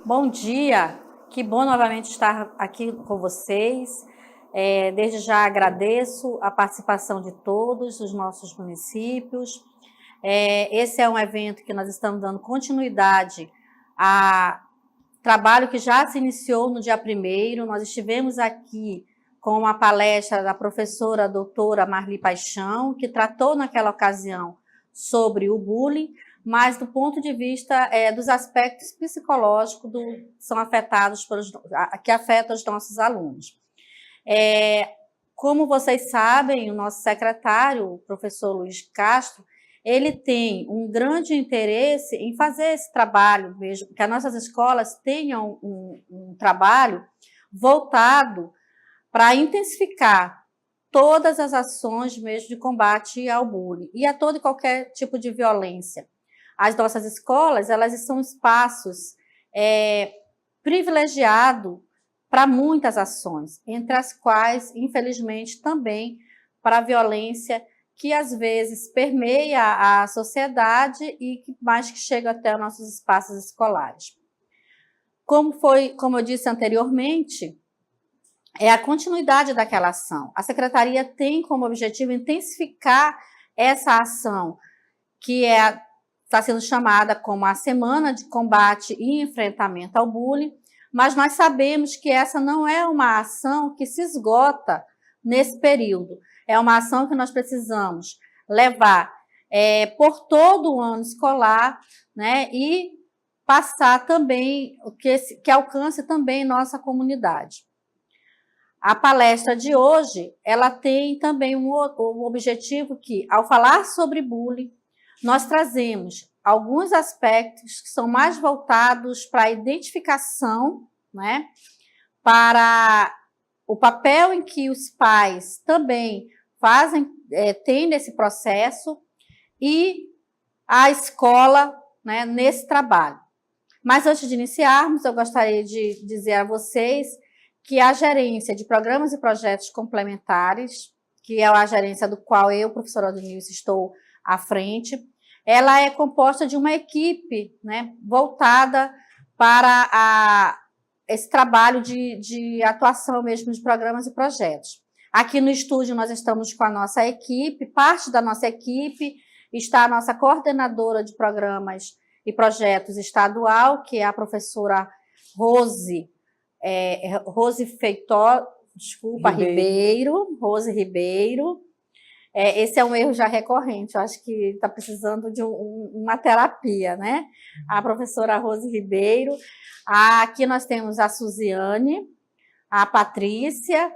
Bom dia, que bom novamente estar aqui com vocês. Desde já agradeço a participação de todos os nossos municípios. Esse é um evento que nós estamos dando continuidade a trabalho que já se iniciou no dia 1º. Nós estivemos aqui com uma palestra da professora doutora Marli Paixão, que tratou naquela ocasião sobre o bullying, mas do ponto de vista dos aspectos psicológicos são afetados que afetam os nossos alunos. Como vocês sabem, o nosso secretário, o professor Luiz Castro, ele tem um grande interesse em fazer esse trabalho mesmo, que as nossas escolas tenham um trabalho voltado para intensificar todas as ações mesmo de combate ao bullying e a todo e qualquer tipo de violência. As nossas escolas, elas são espaços privilegiados para muitas ações, entre as quais, infelizmente, também para a violência que às vezes permeia a sociedade e mais que chega até os nossos espaços escolares. Como eu disse anteriormente, é a continuidade daquela ação. A Secretaria tem como objetivo intensificar essa ação, que está sendo chamada como a Semana de Combate e Enfrentamento ao Bullying, mas nós sabemos que essa não é uma ação que se esgota nesse período. É uma ação que nós precisamos levar por todo o ano escolar, né, e passar também, que alcance também nossa comunidade. A palestra de hoje, ela tem também um objetivo que, ao falar sobre bullying, nós trazemos alguns aspectos que são mais voltados para a identificação, né, para o papel em que os pais também têm nesse processo e a escola, né, nesse trabalho. Mas antes de iniciarmos, eu gostaria de dizer a vocês que a gerência de programas e projetos complementares, que é a gerência do qual eu, professora Odonilce, estou à frente, ela é composta de uma equipe, né, voltada para esse trabalho de atuação mesmo de programas e projetos. Aqui no estúdio nós estamos com a nossa equipe, parte da nossa equipe está a nossa coordenadora de programas e projetos estadual, que é a professora Rose Ribeiro. Esse é um erro já recorrente, eu acho que está precisando de uma terapia, né? A professora Rose Ribeiro. Aqui nós temos a Suziane, a Patrícia,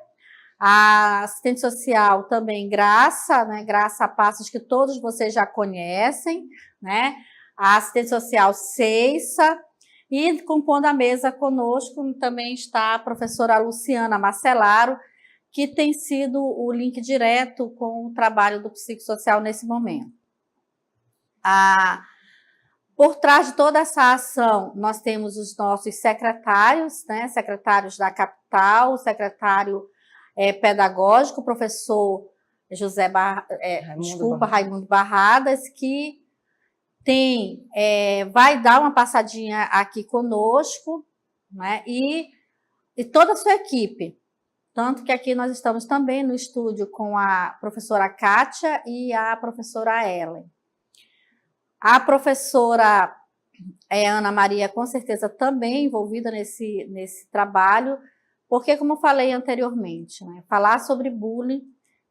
a assistente social também Graça, né? Graça Passos, que todos vocês já conhecem, né? A assistente social Ceissa. E compondo a mesa conosco também está a professora Luciana Marcelaro, que tem sido o link direto com o trabalho do psicossocial nesse momento. Por trás de toda essa ação, nós temos os nossos secretários, né? Secretários da capital, o secretário pedagógico, o professor Raimundo Barradas, que vai dar uma passadinha aqui conosco, né? E toda a sua equipe. Tanto que aqui nós estamos também no estúdio com a professora Kátia e a professora Ellen. A professora Ana Maria, com certeza, também envolvida nesse trabalho, porque, como eu falei anteriormente, né, falar sobre bullying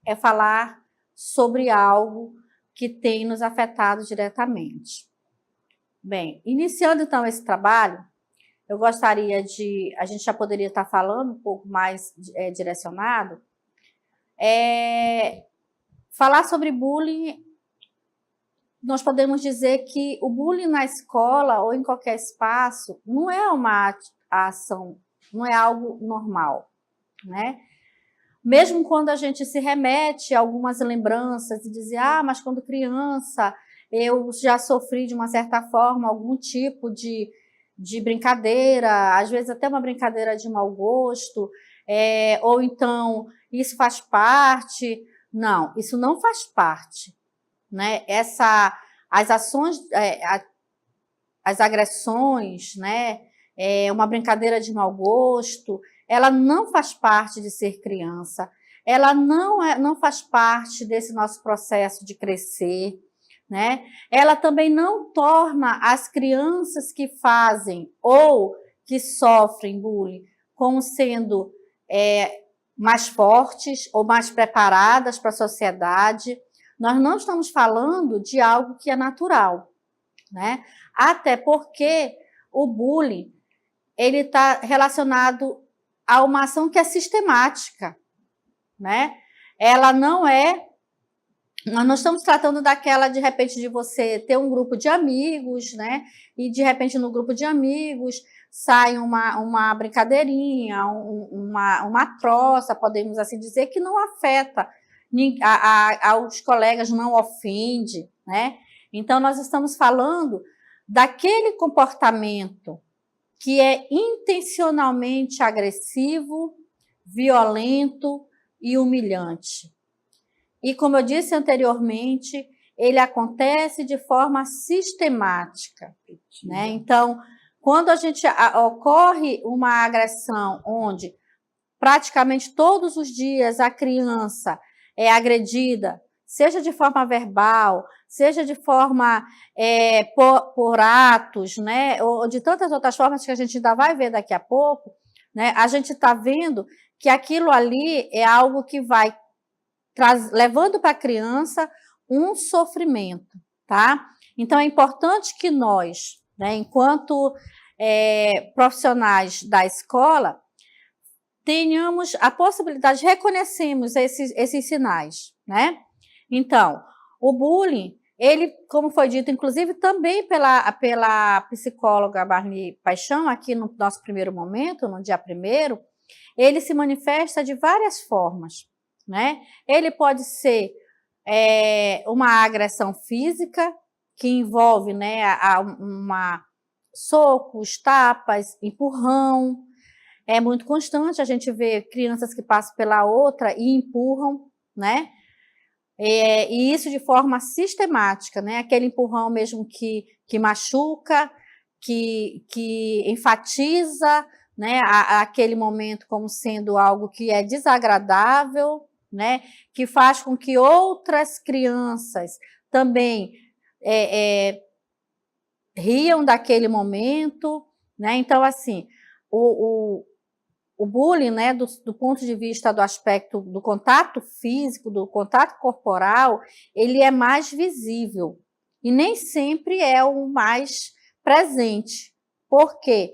é falar sobre algo que tem nos afetado diretamente. Bem, iniciando então esse trabalho, eu gostaria a gente já poderia estar falando um pouco mais direcionado, falar sobre bullying, nós podemos dizer que o bullying na escola ou em qualquer espaço não é uma ação, não é algo normal, né? Mesmo quando a gente se remete a algumas lembranças e diz, mas quando criança eu já sofri de uma certa forma algum tipo de brincadeira, às vezes até uma brincadeira de mau gosto, ou então isso faz parte. Não, isso não faz parte, né? As ações, as agressões, né, uma brincadeira de mau gosto, ela não faz parte de ser criança, ela não faz parte desse nosso processo de crescer, né? Ela também não torna as crianças que fazem ou que sofrem bullying como sendo mais fortes ou mais preparadas para a sociedade. Nós não estamos falando de algo que é natural, né? Até porque o bullying ele está relacionado a uma ação que é sistemática, né? Ela não é... Nós não estamos tratando daquela, de repente, de você ter um grupo de amigos, né? E, de repente, no grupo de amigos sai uma brincadeirinha, uma troça, podemos assim dizer, que não afeta aos colegas, não ofende, né? Então, nós estamos falando daquele comportamento que é intencionalmente agressivo, violento e humilhante. E, como eu disse anteriormente, ele acontece de forma sistemática, né? Então, quando ocorre uma agressão onde praticamente todos os dias a criança é agredida, seja de forma verbal, seja de forma por atos, né? Ou de tantas outras formas que a gente ainda vai ver daqui a pouco, né? A gente está vendo que aquilo ali é algo que vai levando para a criança um sofrimento, tá? Então, é importante que nós, né, enquanto profissionais da escola, tenhamos a possibilidade de reconhecermos esses sinais, né? Então, o bullying, ele, como foi dito, inclusive, também pela psicóloga Marli Paixão, aqui no nosso primeiro momento, no dia 1º, ele se manifesta de várias formas, né? Ele pode ser uma agressão física, que envolve, né, socos, tapas, empurrão. É muito constante a gente ver crianças que passam pela outra e empurram, né? E isso de forma sistemática, né? Aquele empurrão mesmo que machuca, que enfatiza, né, aquele momento como sendo algo que é desagradável, né, que faz com que outras crianças também riam daquele momento, né? Então, assim, o bullying, né, do ponto de vista do aspecto do contato físico, do contato corporal, ele é mais visível e nem sempre é o mais presente. Por quê?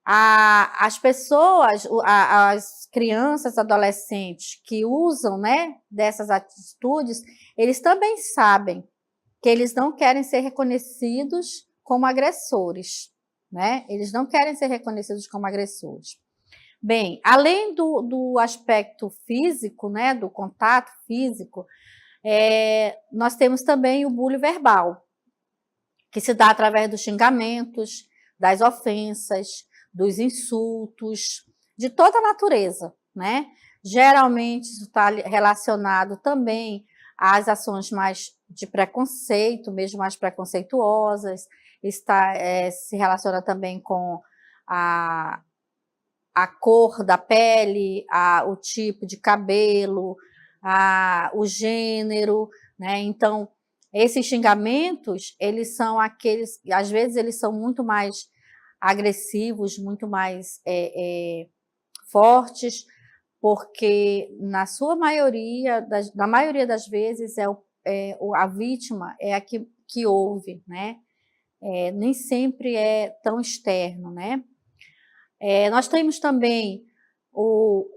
As pessoas, as crianças, adolescentes que usam, né, dessas atitudes, eles também sabem que eles não querem ser reconhecidos como agressores, né? Eles não querem ser reconhecidos como agressores. Bem, além do aspecto físico, né, do contato físico, nós temos também o bullying verbal, que se dá através dos xingamentos, das ofensas, dos insultos, de toda a natureza, né? Geralmente isso está relacionado também às ações mais de preconceito, mesmo mais preconceituosas, se relaciona também com a cor da pele, o tipo de cabelo, o gênero, né? Então, esses xingamentos, eles são aqueles, às vezes eles são muito mais agressivos, muito mais fortes, porque na sua maioria, na maioria das vezes, a vítima é a que ouve, né? Nem sempre é tão externo, né? Nós temos também o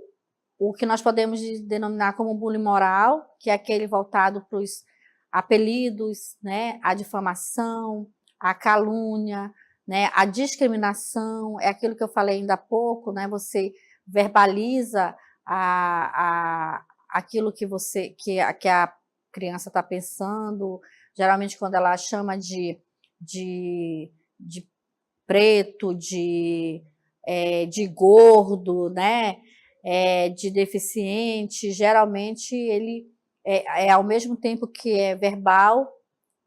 que nós podemos denominar como bullying moral, que é aquele voltado para os apelidos, né? A difamação, a calúnia, né? A discriminação, é aquilo que eu falei ainda há pouco, né? Você verbaliza aquilo que a criança está pensando, geralmente quando ela chama de preto, de gordo, né? De deficiente, geralmente ele ao mesmo tempo que é verbal,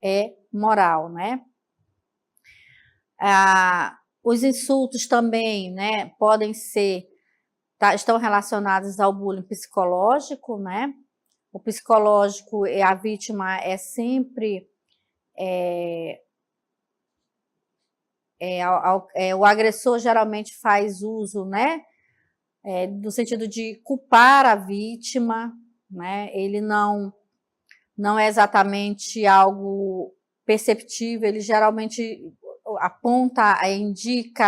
é moral, né? Os insultos também, né, podem ser, estão relacionados ao bullying psicológico, né? O psicológico, a vítima é sempre o agressor geralmente faz uso, né, no sentido de culpar a vítima, né? Ele não é exatamente algo perceptível, ele geralmente aponta, indica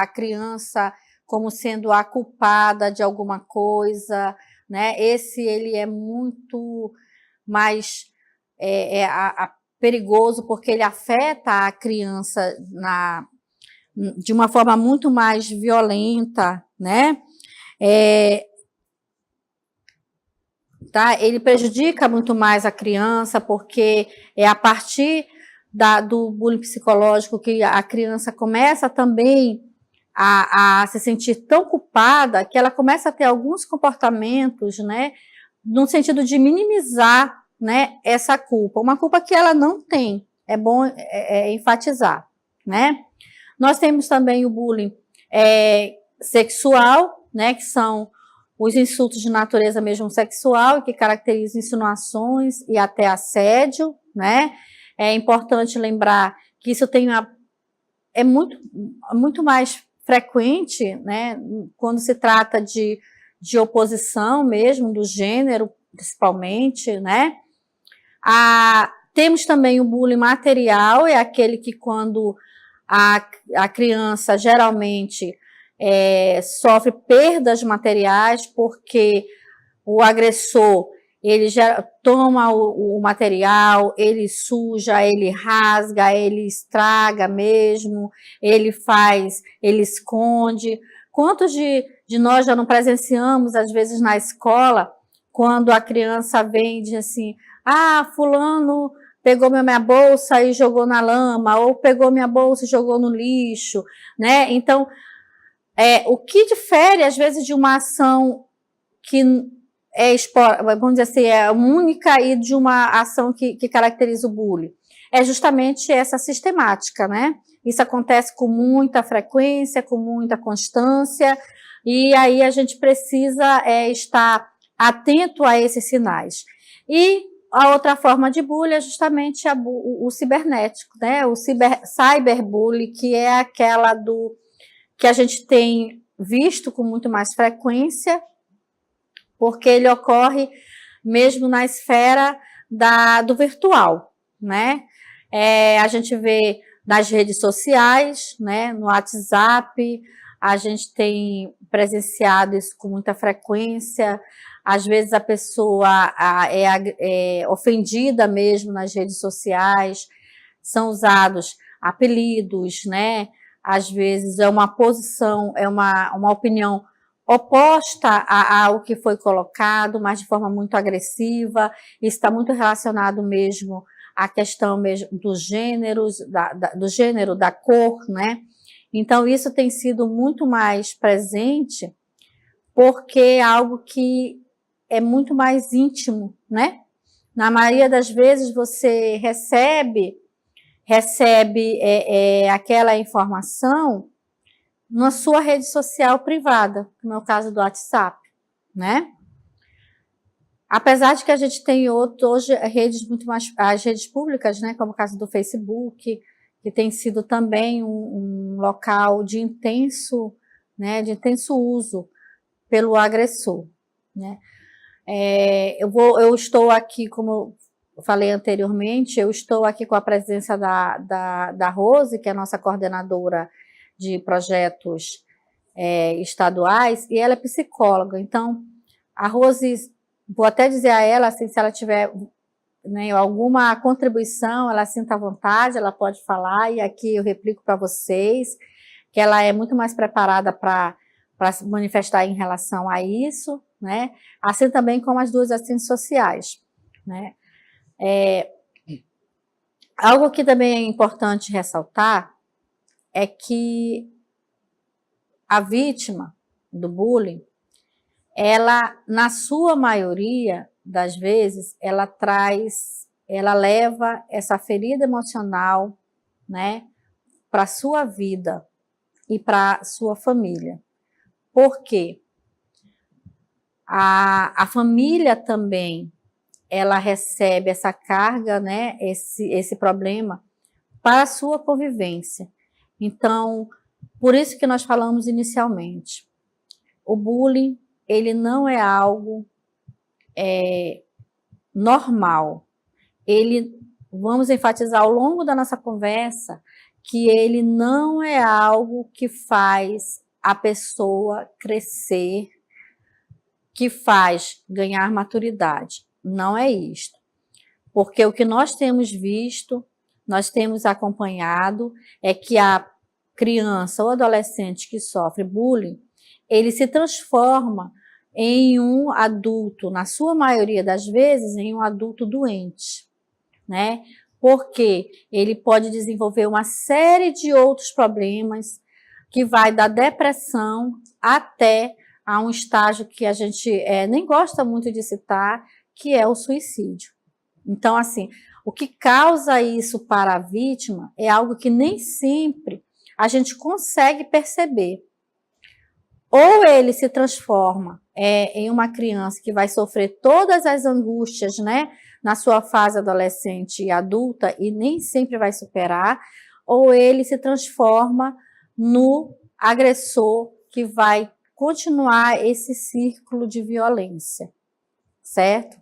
a criança como sendo a culpada de alguma coisa, né? Ele é muito mais perigoso, porque ele afeta a criança de uma forma muito mais violenta, né? Tá? Ele prejudica muito mais a criança, porque é a partir do bullying psicológico que a criança começa também a se sentir tão culpada que ela começa a ter alguns comportamentos, né, no sentido de minimizar, né, essa culpa, uma culpa que ela não tem, é bom enfatizar, né. Nós temos também o bullying sexual, né, que são os insultos de natureza mesmo sexual, que caracterizam insinuações e até assédio, né. É importante lembrar que isso é muito mais frequente, né, quando se trata de oposição mesmo, do gênero, principalmente, né. Temos também o bullying material, é aquele que quando a criança geralmente sofre perdas materiais, porque o agressor, ele já toma o material, ele suja, ele rasga, ele estraga mesmo, ele esconde. Quantos de nós já não presenciamos, às vezes, na escola, quando a criança vem e diz assim, fulano pegou minha bolsa e jogou na lama, ou pegou minha bolsa e jogou no lixo, né? Então, o que difere, às vezes, de uma ação que vamos dizer assim, é única, e de uma ação que caracteriza o bullying? É justamente essa sistemática, né? Isso acontece com muita frequência, com muita constância, e aí a gente precisa estar atento a esses sinais. E a outra forma de bullying é justamente o cibernético, né? O cyberbullying, que é aquela que a gente tem visto com muito mais frequência, porque ele ocorre mesmo na esfera do virtual, né? A gente vê nas redes sociais, né? No WhatsApp, a gente tem presenciado isso com muita frequência. Às vezes a pessoa é ofendida mesmo nas redes sociais, são usados apelidos, né? Às vezes é uma posição, é uma opinião oposta ao que foi colocado, mas de forma muito agressiva. Isso está muito relacionado mesmo à questão mesmo dos gêneros, do gênero, da cor, né? Então, isso tem sido muito mais presente, porque é algo que é muito mais íntimo, né? Na maioria das vezes você recebe aquela informação na sua rede social privada, no meu caso do WhatsApp, né? Apesar de que a gente tem hoje redes muito mais, as redes públicas, né, como o caso do Facebook, que tem sido também um local de intenso, né, de intenso uso pelo agressor, né? Eu estou aqui, como eu falei anteriormente, eu estou aqui com a presença da Rose, que é a nossa coordenadora de projetos estaduais, e ela é psicóloga. Então, a Rose, vou até dizer a ela, assim, se ela tiver, né, alguma contribuição, ela sinta à vontade, ela pode falar, e aqui eu replico para vocês, que ela é muito mais preparada para se manifestar em relação a isso, né? Assim também como as duas assistentes sociais, né? Algo que também é importante ressaltar é que a vítima do bullying, ela, na sua maioria das vezes, ela leva essa ferida emocional, né, para a sua vida, e para sua família. Por quê? A família também, ela recebe essa carga, né, esse problema para a sua convivência. Então, por isso que nós falamos inicialmente, o bullying, ele não é algo normal. Ele, vamos enfatizar ao longo da nossa conversa, que ele não é algo que faz a pessoa crescer, que faz ganhar maturidade. Não é isto. Porque o que nós temos visto, nós temos acompanhado, é que a criança ou adolescente que sofre bullying, ele se transforma em um adulto, na sua maioria das vezes, em um adulto doente, né? Porque ele pode desenvolver uma série de outros problemas, que vai da depressão até a um estágio que a gente nem gosta muito de citar, que é o suicídio. Então, assim, o que causa isso para a vítima é algo que nem sempre a gente consegue perceber. Ou ele se transforma em uma criança que vai sofrer todas as angústias, né, na sua fase adolescente e adulta e nem sempre vai superar, ou ele se transforma no agressor que vai continuar esse círculo de violência, certo?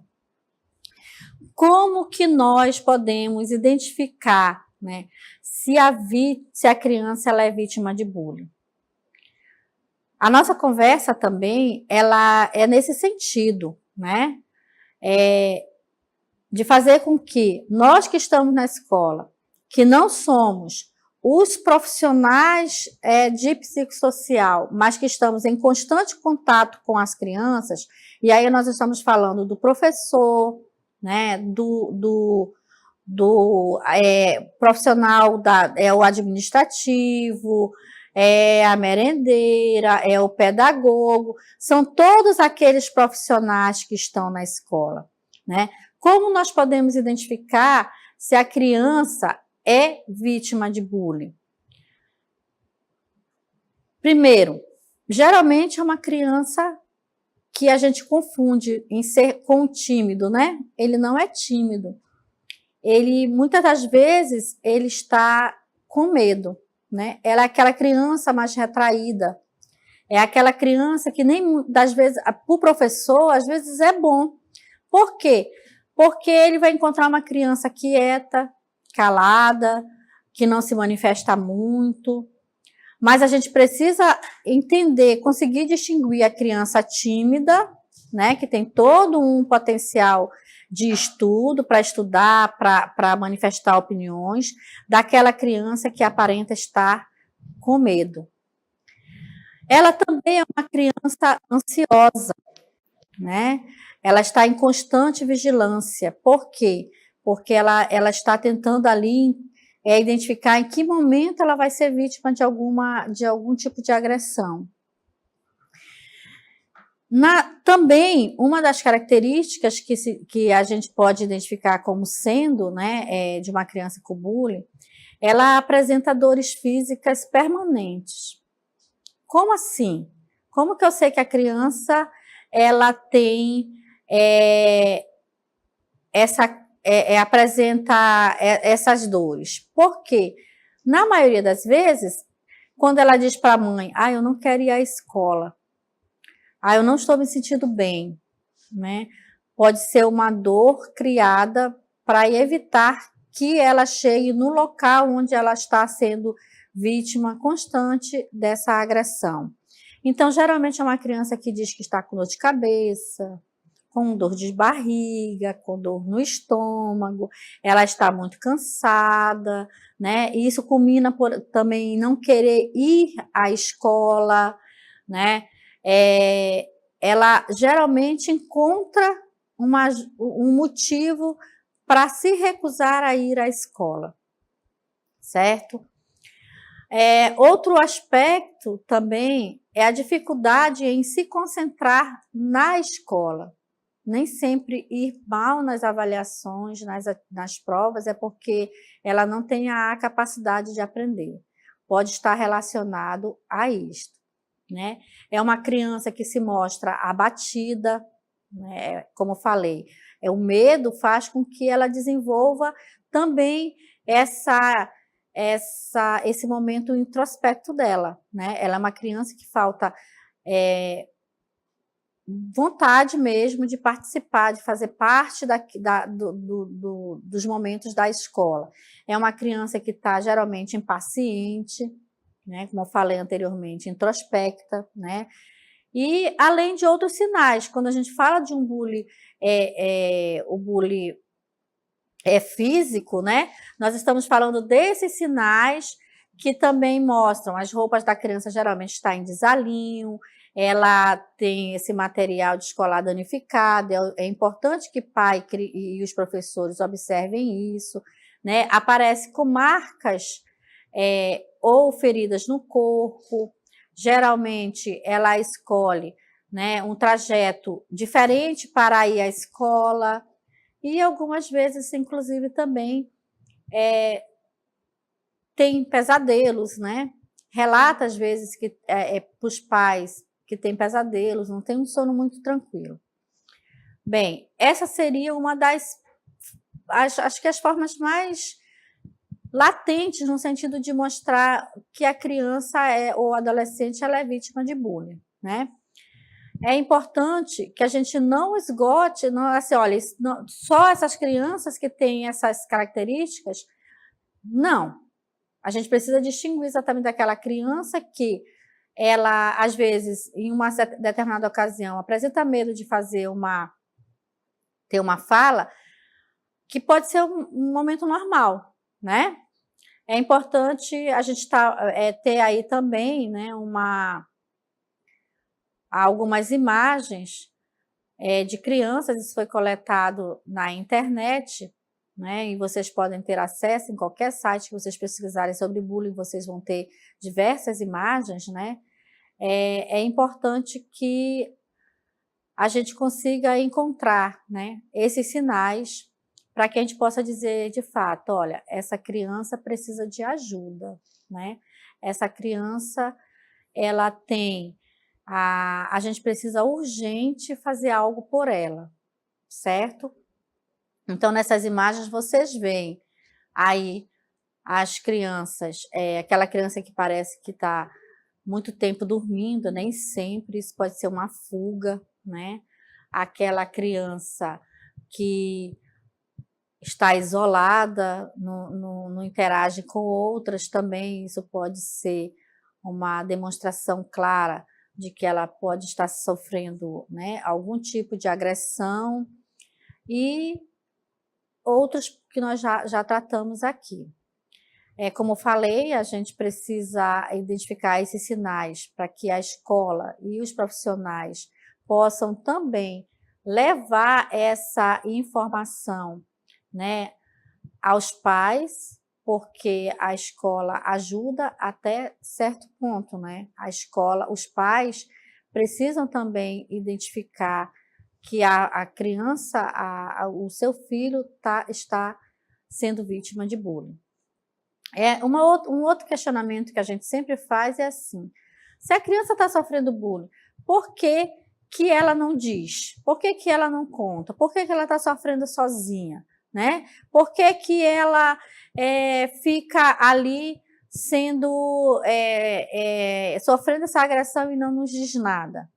Como que nós podemos identificar, né, se a criança ela é vítima de bullying? A nossa conversa também, ela é nesse sentido, né? De fazer com que nós que estamos na escola, que não somos os profissionais de psicossocial, mas que estamos em constante contato com as crianças, e aí nós estamos falando do professor, né, do profissional o administrativo, a merendeira, o pedagogo, são todos aqueles profissionais que estão na escola, né? Como nós podemos identificar se a criança é vítima de bullying? Primeiro, geralmente é uma criança que a gente confunde em ser com tímido, né? Ele não é tímido. Ele, muitas das vezes, ele está com medo, né? Ela é aquela criança mais retraída. É aquela criança que nem, das vezes, para o professor, às vezes é bom. Por quê? Porque ele vai encontrar uma criança quieta, calada, que não se manifesta muito. Mas a gente precisa entender, conseguir distinguir a criança tímida, né, que tem todo um potencial de estudo, para estudar, para manifestar opiniões, daquela criança que aparenta estar com medo. Ela também é uma criança ansiosa, né? Ela está em constante vigilância. Por quê? Porque ela está tentando ali identificar em que momento ela vai ser vítima de algum tipo de agressão. Também, uma das características que a gente pode identificar como sendo, né, de uma criança com bullying, ela apresenta dores físicas permanentes. Como assim? Como que eu sei que a criança ela tem apresenta essas dores? Porque, na maioria das vezes, quando ela diz para a mãe, eu não quero ir à escola, eu não estou me sentindo bem, né? Pode ser uma dor criada para evitar que ela chegue no local onde ela está sendo vítima constante dessa agressão. Então, geralmente é uma criança que diz que está com dor de cabeça, com dor de barriga, com dor no estômago, ela está muito cansada, né? E isso culmina por também não querer ir à escola, né? Ela geralmente encontra um motivo para se recusar a ir à escola, certo? Outro aspecto também é a dificuldade em se concentrar na escola. Nem sempre ir mal nas avaliações, nas provas, é porque ela não tem a capacidade de aprender. pode estar relacionado a isto, né? É uma criança que se mostra abatida, né? Como falei, o medo faz com que ela desenvolva também esse momento introspecto dela, né? Ela é uma criança que falta vontade mesmo de participar, de fazer parte dos momentos da escola. É uma criança que está geralmente impaciente, né? Como eu falei anteriormente, introspecta, né? E além de outros sinais, quando a gente fala de um bullying, o bullying físico, né? Nós estamos falando desses sinais que também mostram as roupas da criança geralmente está em desalinho, ela tem esse material de escolar danificado, é importante que pai e os professores observem isso, né? Aparece com marcas ou feridas no corpo, geralmente ela escolhe, né, um trajeto diferente para ir à escola, e algumas vezes, inclusive, também tem pesadelos, né? Relata, às vezes, que para os pais que têm pesadelos, não tem um sono muito tranquilo. Bem, essa seria uma acho que as formas mais latentes, no sentido de mostrar que a criança ou adolescente ela é vítima de bullying, né? É importante que a gente não esgote, não, assim, olha, não, só essas crianças que têm essas características, não. A gente precisa distinguir exatamente daquela criança que ela, às vezes, em uma determinada ocasião, apresenta medo de ter uma fala, que pode ser um momento normal, né? É importante a gente ter aí também, né, algumas imagens de crianças, isso foi coletado na internet, né, e vocês podem ter acesso em qualquer site que vocês pesquisarem sobre bullying, vocês vão ter diversas imagens, né? É importante que a gente consiga encontrar, né, esses sinais para que a gente possa dizer de fato, olha, essa criança precisa de ajuda, né? Essa criança, ela tem a gente precisa urgente fazer algo por ela, certo? Então, nessas imagens vocês veem aí as crianças, aquela criança que parece que está muito tempo dormindo, nem sempre, isso pode ser uma fuga, né? Aquela criança que está isolada, não interage com outras também, isso pode ser uma demonstração clara de que ela pode estar sofrendo, né, algum tipo de agressão, e outros que nós já tratamos aqui. Como eu falei, a gente precisa identificar esses sinais para que a escola e os profissionais possam também levar essa informação, né, aos pais, porque a escola ajuda até certo ponto, né? A escola, os pais precisam também identificar que a criança, o seu filho está sendo vítima de bullying. Um outro questionamento que a gente sempre faz é assim: se a criança está sofrendo bullying, por que que ela não diz? Por que que ela não conta? Por que que ela está sofrendo sozinha? Né? Por que que ela fica ali sofrendo essa agressão e não nos diz nada?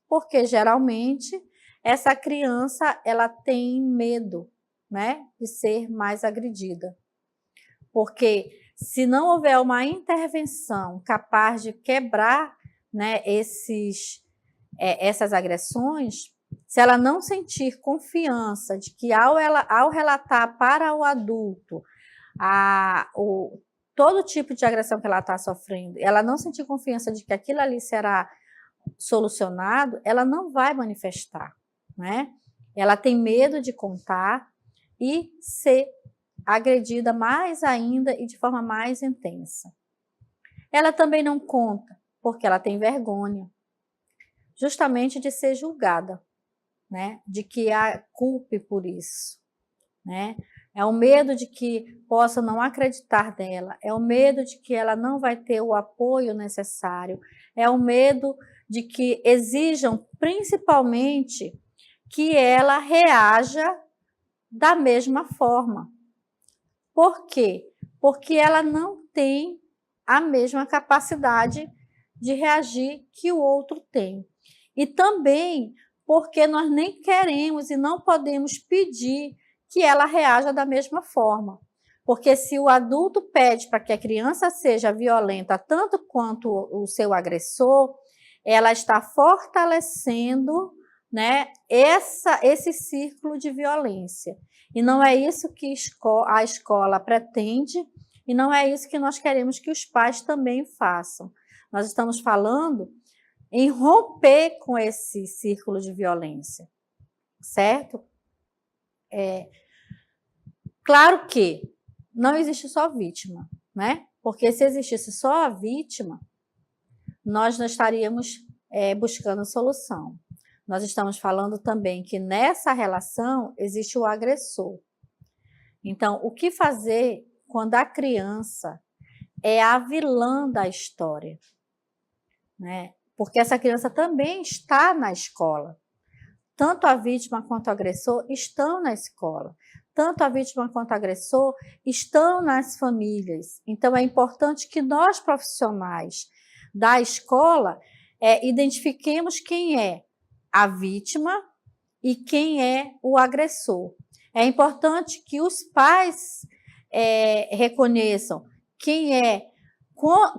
Porque geralmente essa criança ela tem medo, né, de ser mais agredida. Porque se não houver uma intervenção capaz de quebrar, né, essas agressões, se ela não sentir confiança de que ao relatar para o adulto todo tipo de agressão que ela está sofrendo, ela não sentir confiança de que aquilo ali será solucionado, ela não vai manifestar, né? Ela tem medo de contar e ser agredida mais ainda e de forma mais intensa. Ela também não conta porque ela tem vergonha, justamente de ser julgada, né? De que a culpe por isso, né? é o medo de que possa não acreditar nela, é o medo de que ela não vai ter o apoio necessário, é o medo de que exijam principalmente que ela reaja da mesma forma. Por quê? Porque ela não tem a mesma capacidade de reagir que o outro tem. E também porque nós nem queremos e não podemos pedir que ela reaja da mesma forma. Porque se o adulto pede para que a criança seja violenta tanto quanto o seu agressor, ela está fortalecendo, né, esse círculo de violência. E não é isso que a escola pretende e não é isso que nós queremos que os pais também façam. Nós estamos falando em romper com esse círculo de violência, certo? Claro que não existe só vítima, né? Porque se existisse só a vítima, nós não estaríamos buscando solução. Nós estamos falando também que nessa relação existe o agressor. Então, o que fazer quando a criança é a vilã da história, né? Porque essa criança também está na escola. Tanto a vítima quanto o agressor estão na escola. Tanto a vítima quanto o agressor estão nas famílias. Então, é importante que nós, profissionais da escola, identifiquemos quem é a vítima e quem é o agressor. É importante que os pais reconheçam quem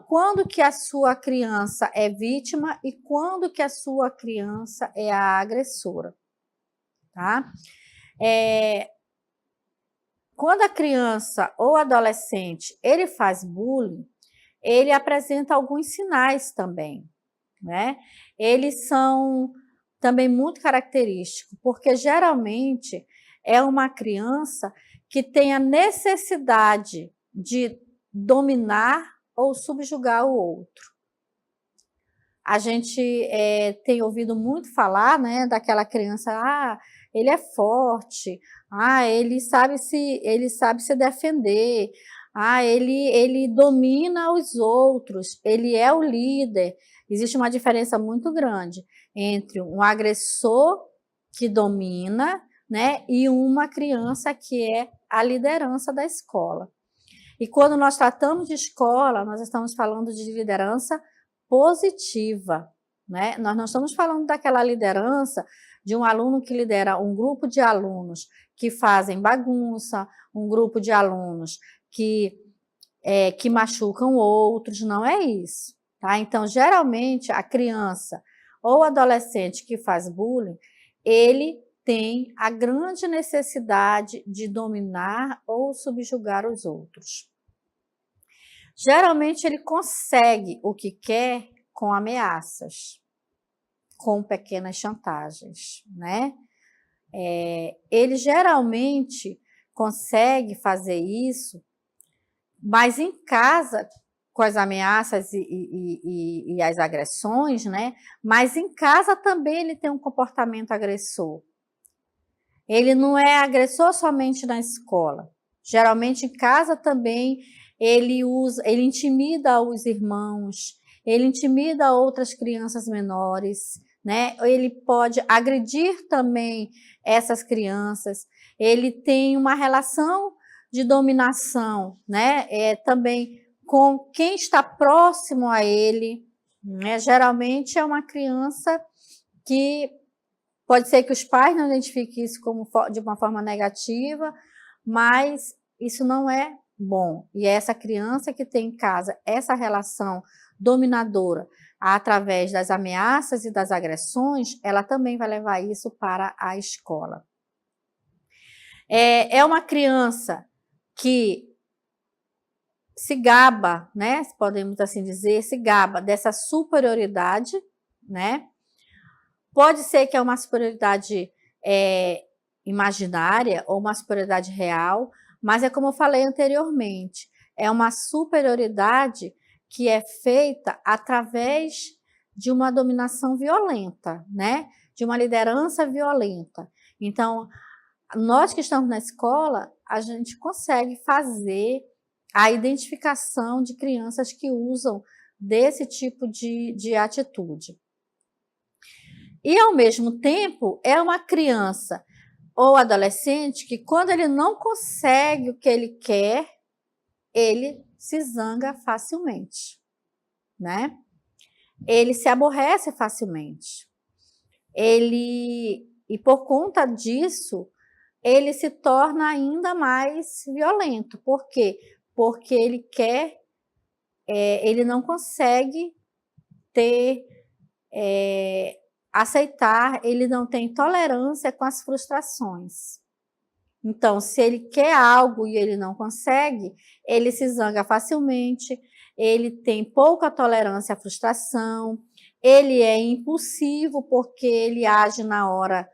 quando que a sua criança é vítima e quando que a sua criança é a agressora, tá? Quando a criança ou adolescente ele faz bullying, ele apresenta alguns sinais também, né? Eles são também muito característicos, porque geralmente é uma criança que tem a necessidade de dominar ou subjugar o outro. A gente tem ouvido muito falar, né, daquela criança, ele é forte, ele sabe se defender, ele domina os outros, ele é o líder. Existe uma diferença muito grande entre um agressor que domina, né, e uma criança que é a liderança da escola. E quando nós tratamos de escola, nós estamos falando de liderança positiva, né? Nós não estamos falando daquela liderança de um aluno que lidera um grupo de alunos que fazem bagunça, um grupo de alunos que machucam outros, não é isso, tá? Então, geralmente, a criança ou adolescente que faz bullying, ele tem a grande necessidade de dominar ou subjugar os outros. Geralmente ele consegue o que quer com ameaças, com pequenas chantagens, né? Ele geralmente consegue fazer isso, mas em casa, com as ameaças e as agressões, né? Mas em casa também ele tem um comportamento agressor. Ele não é agressor somente na escola. Geralmente em casa também ele intimida os irmãos, ele intimida outras crianças menores, né? Ele pode agredir também essas crianças. Ele tem uma relação de dominação, né? Também com quem está próximo a ele, né? Geralmente é uma criança que pode ser que os pais não identifiquem isso de uma forma negativa, mas isso não é bom. E é essa criança que tem em casa essa relação dominadora através das ameaças e das agressões, ela também vai levar isso para a escola. É uma criança que se gaba, né? Podemos assim dizer, se gaba dessa superioridade, né? Pode ser que é uma superioridade imaginária ou uma superioridade real, mas é como eu falei anteriormente, é uma superioridade que é feita através de uma dominação violenta, né? De uma liderança violenta. Então, nós que estamos na escola, a gente consegue fazer a identificação de crianças que usam desse tipo de atitude. E, ao mesmo tempo, é uma criança ou adolescente que, quando ele não consegue o que ele quer, ele se zanga facilmente, né? Ele se aborrece facilmente. E por conta disso, ele se torna ainda mais violento. Por quê? Porque ele quer, ele não consegue aceitar, ele não tem tolerância com as frustrações. Então, se ele quer algo e ele não consegue, ele se zanga facilmente, ele tem pouca tolerância à frustração, ele é impulsivo porque ele age na hora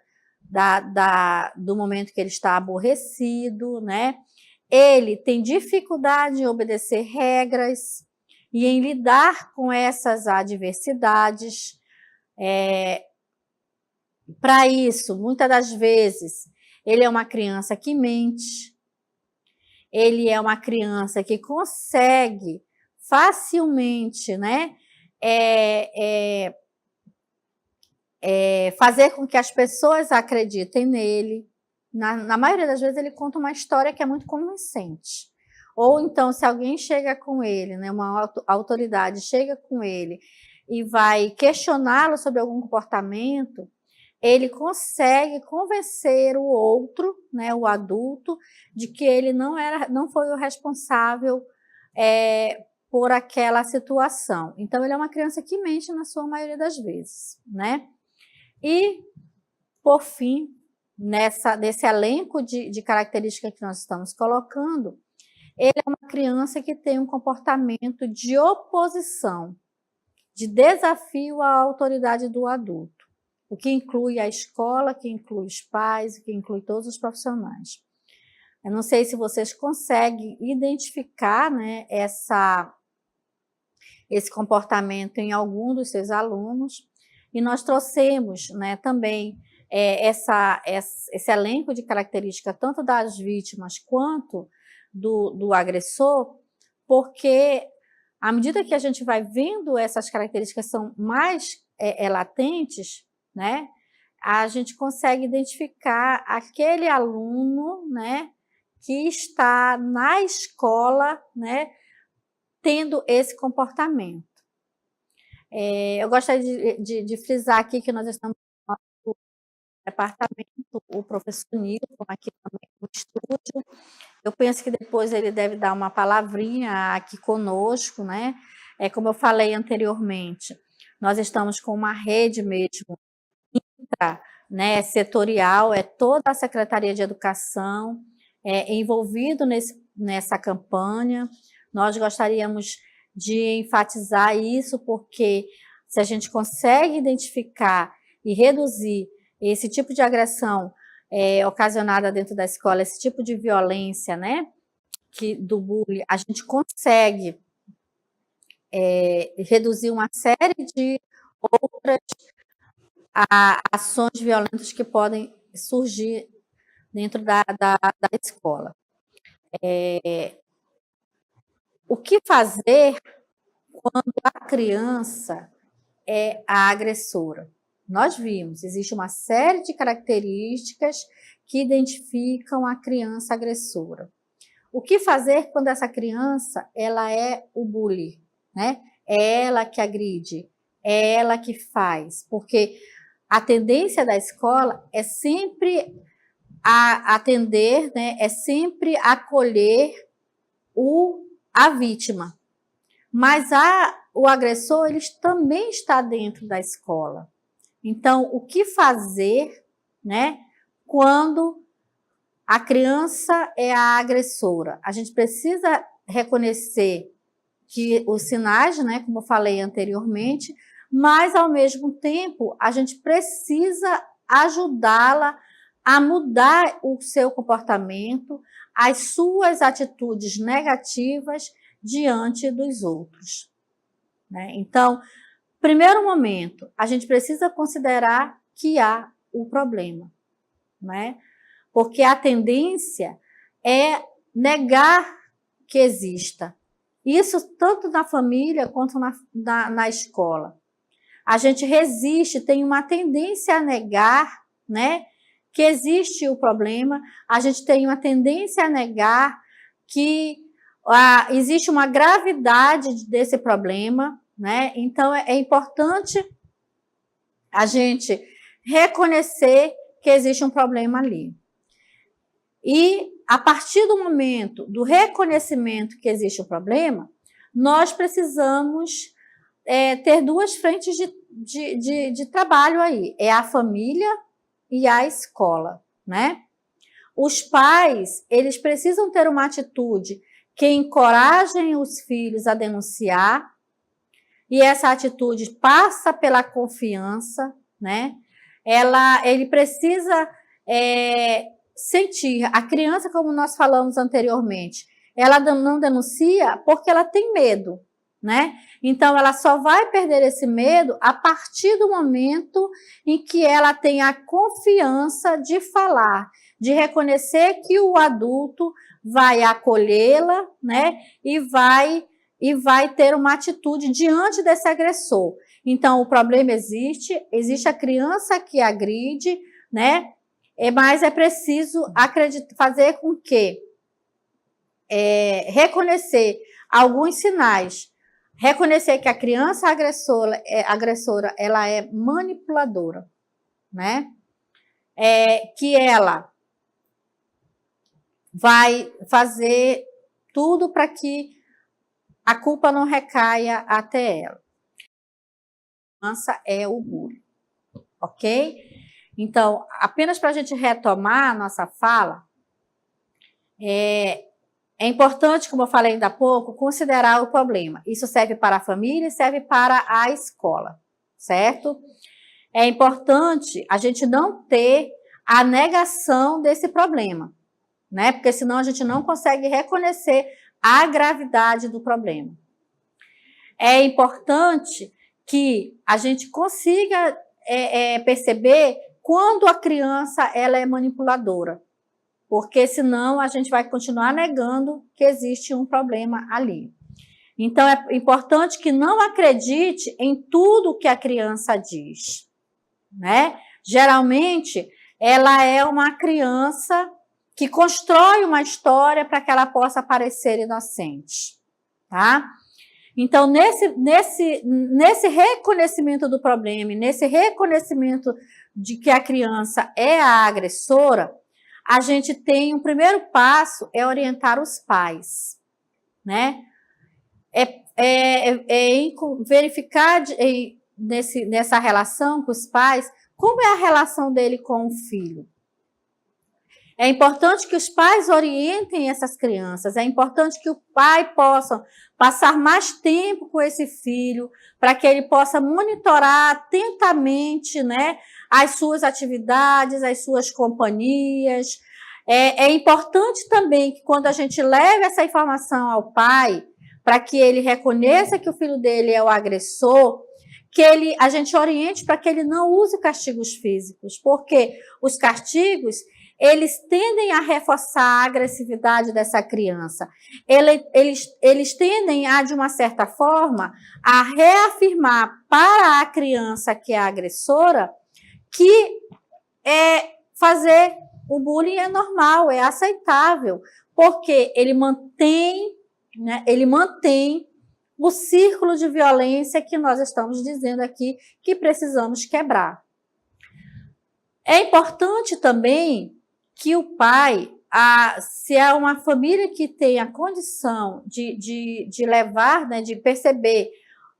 do momento que ele está aborrecido, né? Ele tem dificuldade em obedecer regras e em lidar com essas adversidades. Para isso, muitas das vezes, ele é uma criança que mente, ele é uma criança que consegue facilmente, né, fazer com que as pessoas acreditem nele. Na maioria das vezes, ele conta uma história que é muito convincente. Ou então, se alguém chega com ele, né, uma autoridade chega com ele e vai questioná-lo sobre algum comportamento, ele consegue convencer o outro, né, o adulto, de que ele não foi o responsável por aquela situação. Então, ele é uma criança que mente na sua maioria das vezes, né? E, por fim, nesse elenco de características que nós estamos colocando, ele é uma criança que tem um comportamento de oposição, de desafio à autoridade do adulto, o que inclui a escola, que inclui os pais, que inclui todos os profissionais. Eu não sei se vocês conseguem identificar, né, esse comportamento em algum dos seus alunos, e nós trouxemos, né, também esse elenco de características, tanto das vítimas quanto do agressor, porque à medida que a gente vai vendo essas características são mais latentes, né, a gente consegue identificar aquele aluno, né, que está na escola, né, tendo esse comportamento. Eu gostaria de frisar aqui que nós estamos no nosso departamento, o professor Nilton, aqui também no estúdio. Eu penso que depois ele deve dar uma palavrinha aqui conosco, né? Como eu falei anteriormente, nós estamos com uma rede mesmo, né, setorial, toda a Secretaria de Educação envolvido nessa campanha. Nós gostaríamos de enfatizar isso, porque se a gente consegue identificar e reduzir esse tipo de agressão ocasionada dentro da escola, esse tipo de violência, né, do bullying, a gente consegue reduzir uma série de outras ações violentas que podem surgir dentro da escola. O que fazer quando a criança é a agressora? Nós vimos, existe uma série de características que identificam a criança agressora. O que fazer quando essa criança ela é o bully, né? É ela que agride, é ela que faz, porque a tendência da escola é sempre atender, né? É sempre acolher a vítima. Mas o agressor ele também está dentro da escola. Então, o que fazer, né, quando a criança é a agressora? A gente precisa reconhecer que os sinais, né, como eu falei anteriormente, mas, ao mesmo tempo, a gente precisa ajudá-la a mudar o seu comportamento, as suas atitudes negativas diante dos outros, né? Então, primeiro momento, a gente precisa considerar que há o problema, né? porque a tendência é negar que exista. Isso tanto na família quanto na escola. A gente resiste, tem uma tendência a negar, né, que existe o problema, a gente tem uma tendência a negar que existe uma gravidade desse problema, né? Então é importante a gente reconhecer que existe um problema ali. E a partir do momento do reconhecimento que existe um problema, nós precisamos ter duas frentes de trabalho aí, é a família e a escola, né? Os pais, eles precisam ter uma atitude que encorajem os filhos a denunciar, e essa atitude passa pela confiança, né? Ele precisa sentir, a criança, como nós falamos anteriormente, ela não denuncia porque ela tem medo, né? Então, ela só vai perder esse medo a partir do momento em que ela tem a confiança de falar, de reconhecer que o adulto vai acolhê-la, né? E vai ter uma atitude diante desse agressor. Então, o problema existe a criança que agride, né? Mas é preciso fazer com que reconhecer alguns sinais, reconhecer que a criança agressora ela é manipuladora, né? Que ela vai fazer tudo para que a culpa não recaia até ela. A criança é o bullying, ok? Então, apenas para a gente retomar a nossa fala, é importante, como eu falei ainda há pouco, considerar o problema. Isso serve para a família e serve para a escola, certo? É importante a gente não ter a negação desse problema, né? Porque senão a gente não consegue reconhecer a gravidade do problema. É importante que a gente consiga perceber quando a criança ela é manipuladora, porque senão a gente vai continuar negando que existe um problema ali. Então, é importante que não acredite em tudo que a criança diz, né? Geralmente, ela é uma criança que constrói uma história para que ela possa parecer inocente, tá? Então, nesse reconhecimento do problema, nesse reconhecimento de que a criança é a agressora, a gente tem um primeiro passo, é orientar os pais, né? Verificar nessa relação com os pais, como é a relação dele com o filho. É importante que os pais orientem essas crianças, é importante que o pai possa passar mais tempo com esse filho, para que ele possa monitorar atentamente, né, as suas atividades, as suas companhias. É importante também que quando a gente leve essa informação ao pai, para que ele reconheça que o filho dele é o agressor, que a gente oriente para que ele não use castigos físicos, porque os castigos, eles tendem a reforçar a agressividade dessa criança. Eles tendem a, de uma certa forma, a reafirmar para a criança que é agressora que fazer o bullying é normal, é aceitável, porque ele mantém o círculo de violência que nós estamos dizendo aqui que precisamos quebrar. É importante também que o pai, se é uma família que tem a condição de levar, né, de perceber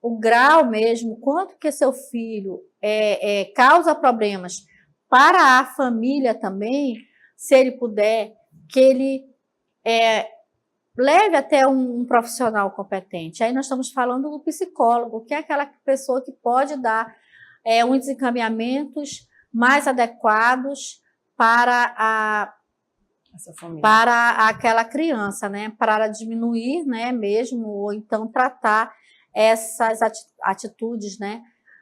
o grau mesmo, quanto que seu filho causa problemas para a família também, se ele puder, que ele leve até um profissional competente. Aí nós estamos falando do psicólogo, que é aquela pessoa que pode dar uns encaminhamentos mais adequados para aquela criança, né? Para diminuir, né, mesmo, ou então tratar essas atitudes, né,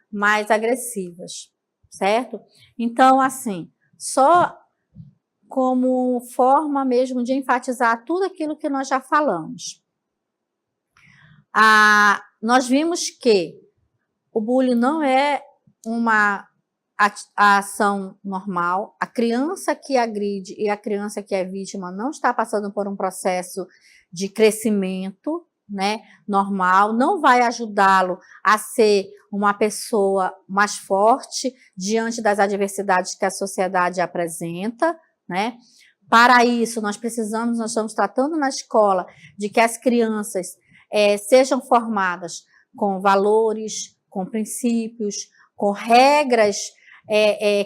mais agressivas, certo? Então, assim, só como forma mesmo de enfatizar tudo aquilo que nós já falamos. Nós vimos que o bullying não é uma ação normal, a criança que agride e a criança que é vítima não está passando por um processo de crescimento, né, normal, não vai ajudá-lo a ser uma pessoa mais forte diante das adversidades que a sociedade apresenta, né? Para isso, nós estamos tratando na escola de que as crianças sejam formadas com valores, com princípios, com regras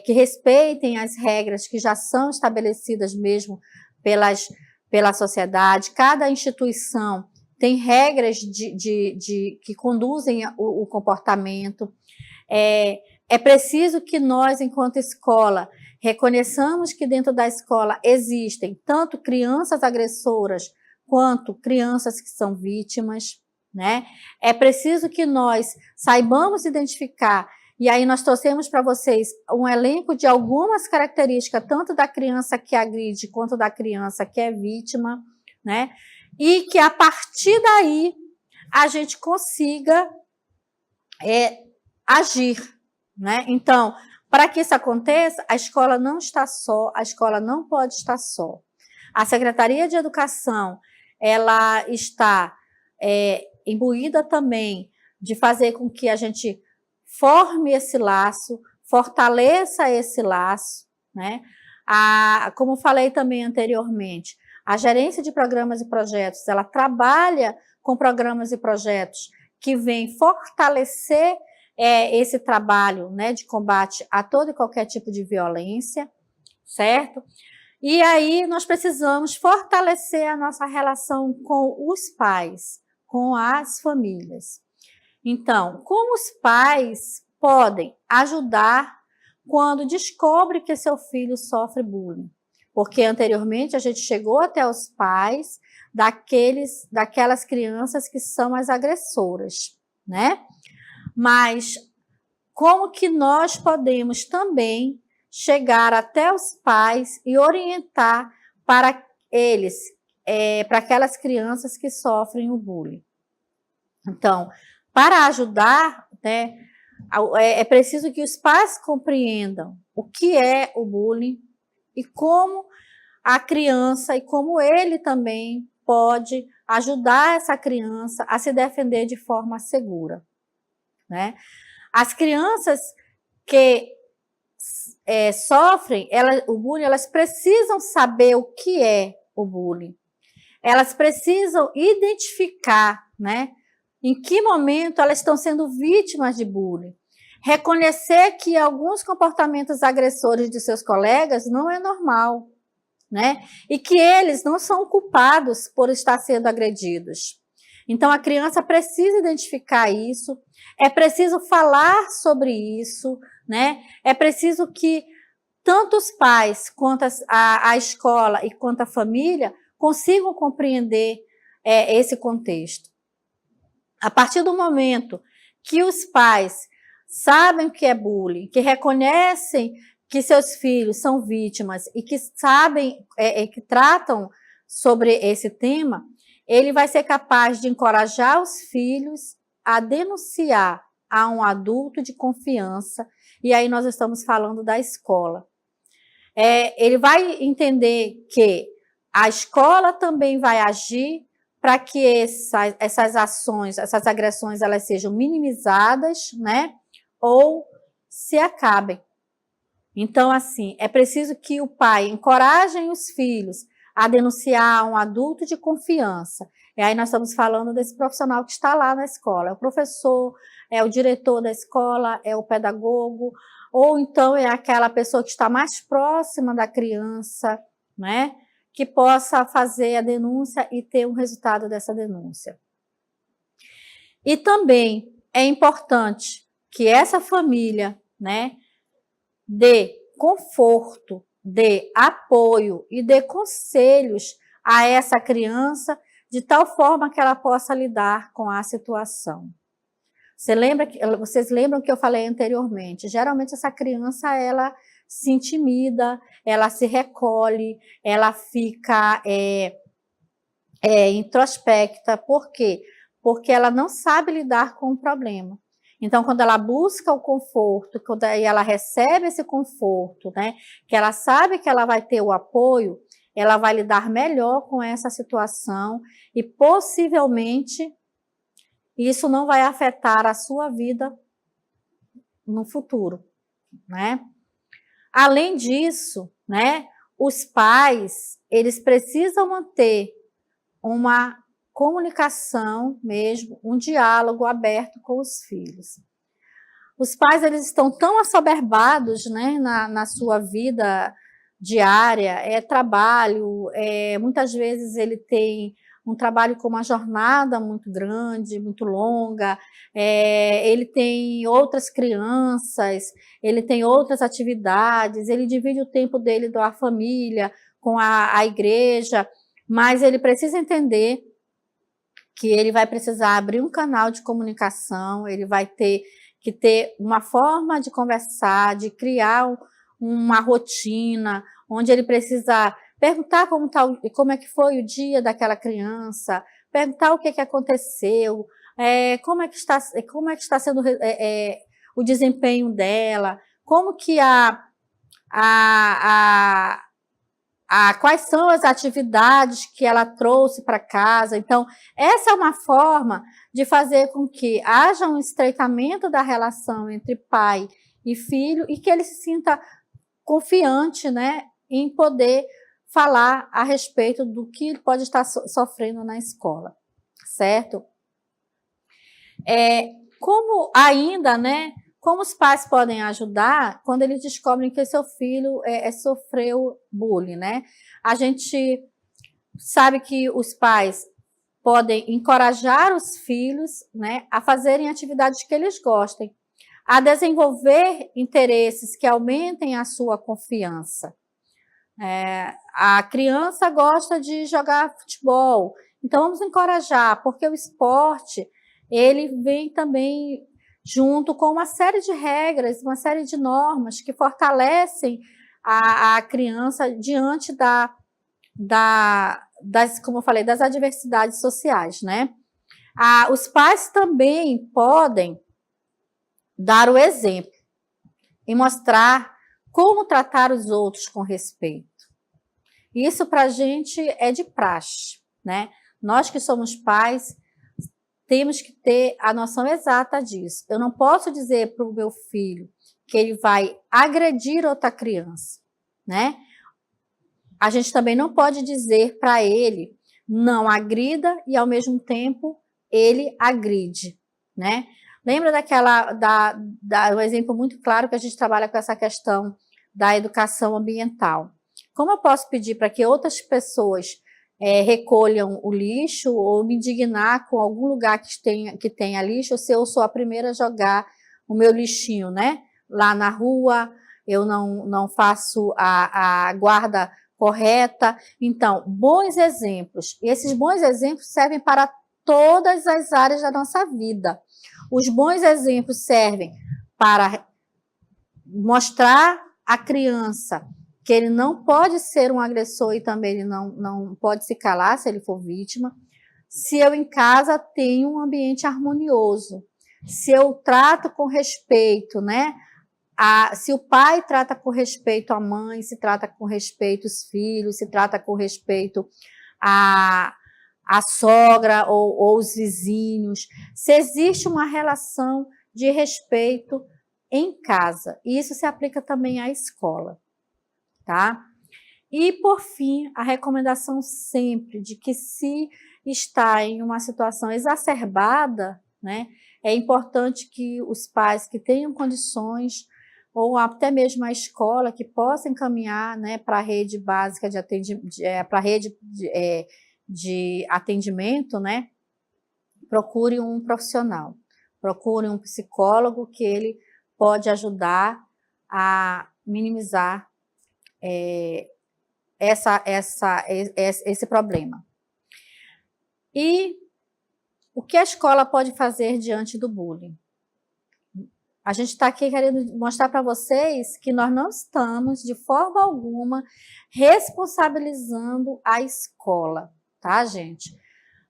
que respeitem as regras que já são estabelecidas mesmo pela sociedade. Cada instituição tem regras que conduzem o comportamento. É preciso que nós, enquanto escola, reconheçamos que dentro da escola existem tanto crianças agressoras quanto crianças que são vítimas, né? É preciso que nós saibamos identificar, e aí nós trouxemos para vocês um elenco de algumas características, tanto da criança que agride quanto da criança que é vítima, né? E que a partir daí a gente consiga agir, né? Então, para que isso aconteça, a escola não está só, a escola não pode estar só. A Secretaria de Educação, ela está imbuída também de fazer com que a gente forme esse laço, fortaleça esse laço, né? Como falei também anteriormente, a gerência de programas e projetos, ela trabalha com programas e projetos que vêm fortalecer esse trabalho, né, de combate a todo e qualquer tipo de violência, certo? E aí nós precisamos fortalecer a nossa relação com os pais, com as famílias. Então, como os pais podem ajudar quando descobre que seu filho sofre bullying? Porque anteriormente a gente chegou até os pais daquelas crianças que são as agressoras, né? Mas como que nós podemos também chegar até os pais e orientar para eles, para aquelas crianças que sofrem o bullying? Então, para ajudar, né, é preciso que os pais compreendam o que é o bullying e como a criança e como ele também pode ajudar essa criança a se defender de forma segura, né? As crianças que sofrem o bullying, elas precisam saber o que é o bullying. Elas precisam identificar, né, em que momento elas estão sendo vítimas de bullying. Reconhecer que alguns comportamentos agressores de seus colegas não é normal, né? E que eles não são culpados por estar sendo agredidos. Então, a criança precisa identificar isso, é preciso falar sobre isso, né? É preciso que tanto os pais, quanto a escola e quanto a família consigam compreender esse contexto. A partir do momento que os pais sabem o que é bullying, que reconhecem que seus filhos são vítimas e que sabem, que tratam sobre esse tema, ele vai ser capaz de encorajar os filhos a denunciar a um adulto de confiança, e aí nós estamos falando da escola. Ele vai entender que a escola também vai agir para que essas ações, essas agressões, elas sejam minimizadas, né? Ou se acabem. Então, assim, é preciso que o pai encoraje os filhos a denunciar um adulto de confiança. E aí nós estamos falando desse profissional que está lá na escola. É o professor, é o diretor da escola, é o pedagogo, ou então é aquela pessoa que está mais próxima da criança, né? Que possa fazer a denúncia e ter um resultado dessa denúncia. E também é importante que essa família, né, dê conforto, dê apoio e dê conselhos a essa criança de tal forma que ela possa lidar com a situação. Vocês lembram que eu falei anteriormente? Geralmente essa criança, ela se intimida, ela se recolhe, ela fica introspecta. Por quê? Porque ela não sabe lidar com o problema. Então, quando ela busca o conforto, quando ela recebe esse conforto, né, que ela sabe que ela vai ter o apoio, ela vai lidar melhor com essa situação e possivelmente isso não vai afetar a sua vida no futuro, né? Além disso, né, os pais, eles precisam manter uma comunicação mesmo, um diálogo aberto com os filhos. Os pais, eles estão tão assoberbados, né, na sua vida diária, trabalho, muitas vezes ele tem um trabalho com uma jornada muito grande, muito longa, ele tem outras crianças, ele tem outras atividades, ele divide o tempo dele da família com a igreja, mas ele precisa entender que ele vai precisar abrir um canal de comunicação, ele vai ter que ter uma forma de conversar, de criar uma rotina, onde ele precisa perguntar como é que foi o dia daquela criança, perguntar o que aconteceu, como é que está sendo o desempenho dela, como que quais são as atividades que ela trouxe para casa. Então, essa é uma forma de fazer com que haja um estreitamento da relação entre pai e filho e que ele se sinta confiante, né, em poder falar a respeito do que ele pode estar sofrendo na escola, certo? Como ainda, né, como os pais podem ajudar quando eles descobrem que seu filho sofreu bullying, né? A gente sabe que os pais podem encorajar os filhos, né, a fazerem atividades que eles gostem, a desenvolver interesses que aumentem a sua confiança. A criança gosta de jogar futebol, então vamos encorajar, porque o esporte, ele vem também junto com uma série de regras, uma série de normas que fortalecem a criança diante como eu falei, das adversidades sociais, né? Os pais também podem dar o exemplo e mostrar como tratar os outros com respeito. Isso para a gente é de praxe, né? Nós que somos pais temos que ter a noção exata disso. Eu não posso dizer para o meu filho que ele vai agredir outra criança, né? A gente também não pode dizer para ele não agrida e ao mesmo tempo ele agride, né? Lembra do exemplo muito claro que a gente trabalha com essa questão da educação ambiental. Como eu posso pedir para que outras pessoas recolham o lixo ou me indignar com algum lugar que tenha lixo, se eu sou a primeira a jogar o meu lixinho, né? Lá na rua, eu não faço a guarda correta. Então, bons exemplos. E esses bons exemplos servem para todas as áreas da nossa vida. Os bons exemplos servem para mostrar à criança que ele não pode ser um agressor e também ele não pode se calar se ele for vítima. Se eu em casa tenho um ambiente harmonioso, se eu trato com respeito, né? Se o pai trata com respeito a mãe, se trata com respeito os filhos, se trata com respeito a sogra ou os vizinhos, se existe uma relação de respeito em casa. E isso se aplica também à escola, tá? E, por fim, a recomendação sempre de que se está em uma situação exacerbada, né, é importante que os pais que tenham condições ou até mesmo a escola que possa encaminhar, né, para a rede básica de atendimento, né, procure um profissional, procure um psicólogo que ele pode ajudar a minimizar esse problema. E o que a escola pode fazer diante do bullying? a gente está aqui querendo mostrar para vocês que nós não estamos, de forma alguma, responsabilizando a escola, tá, gente?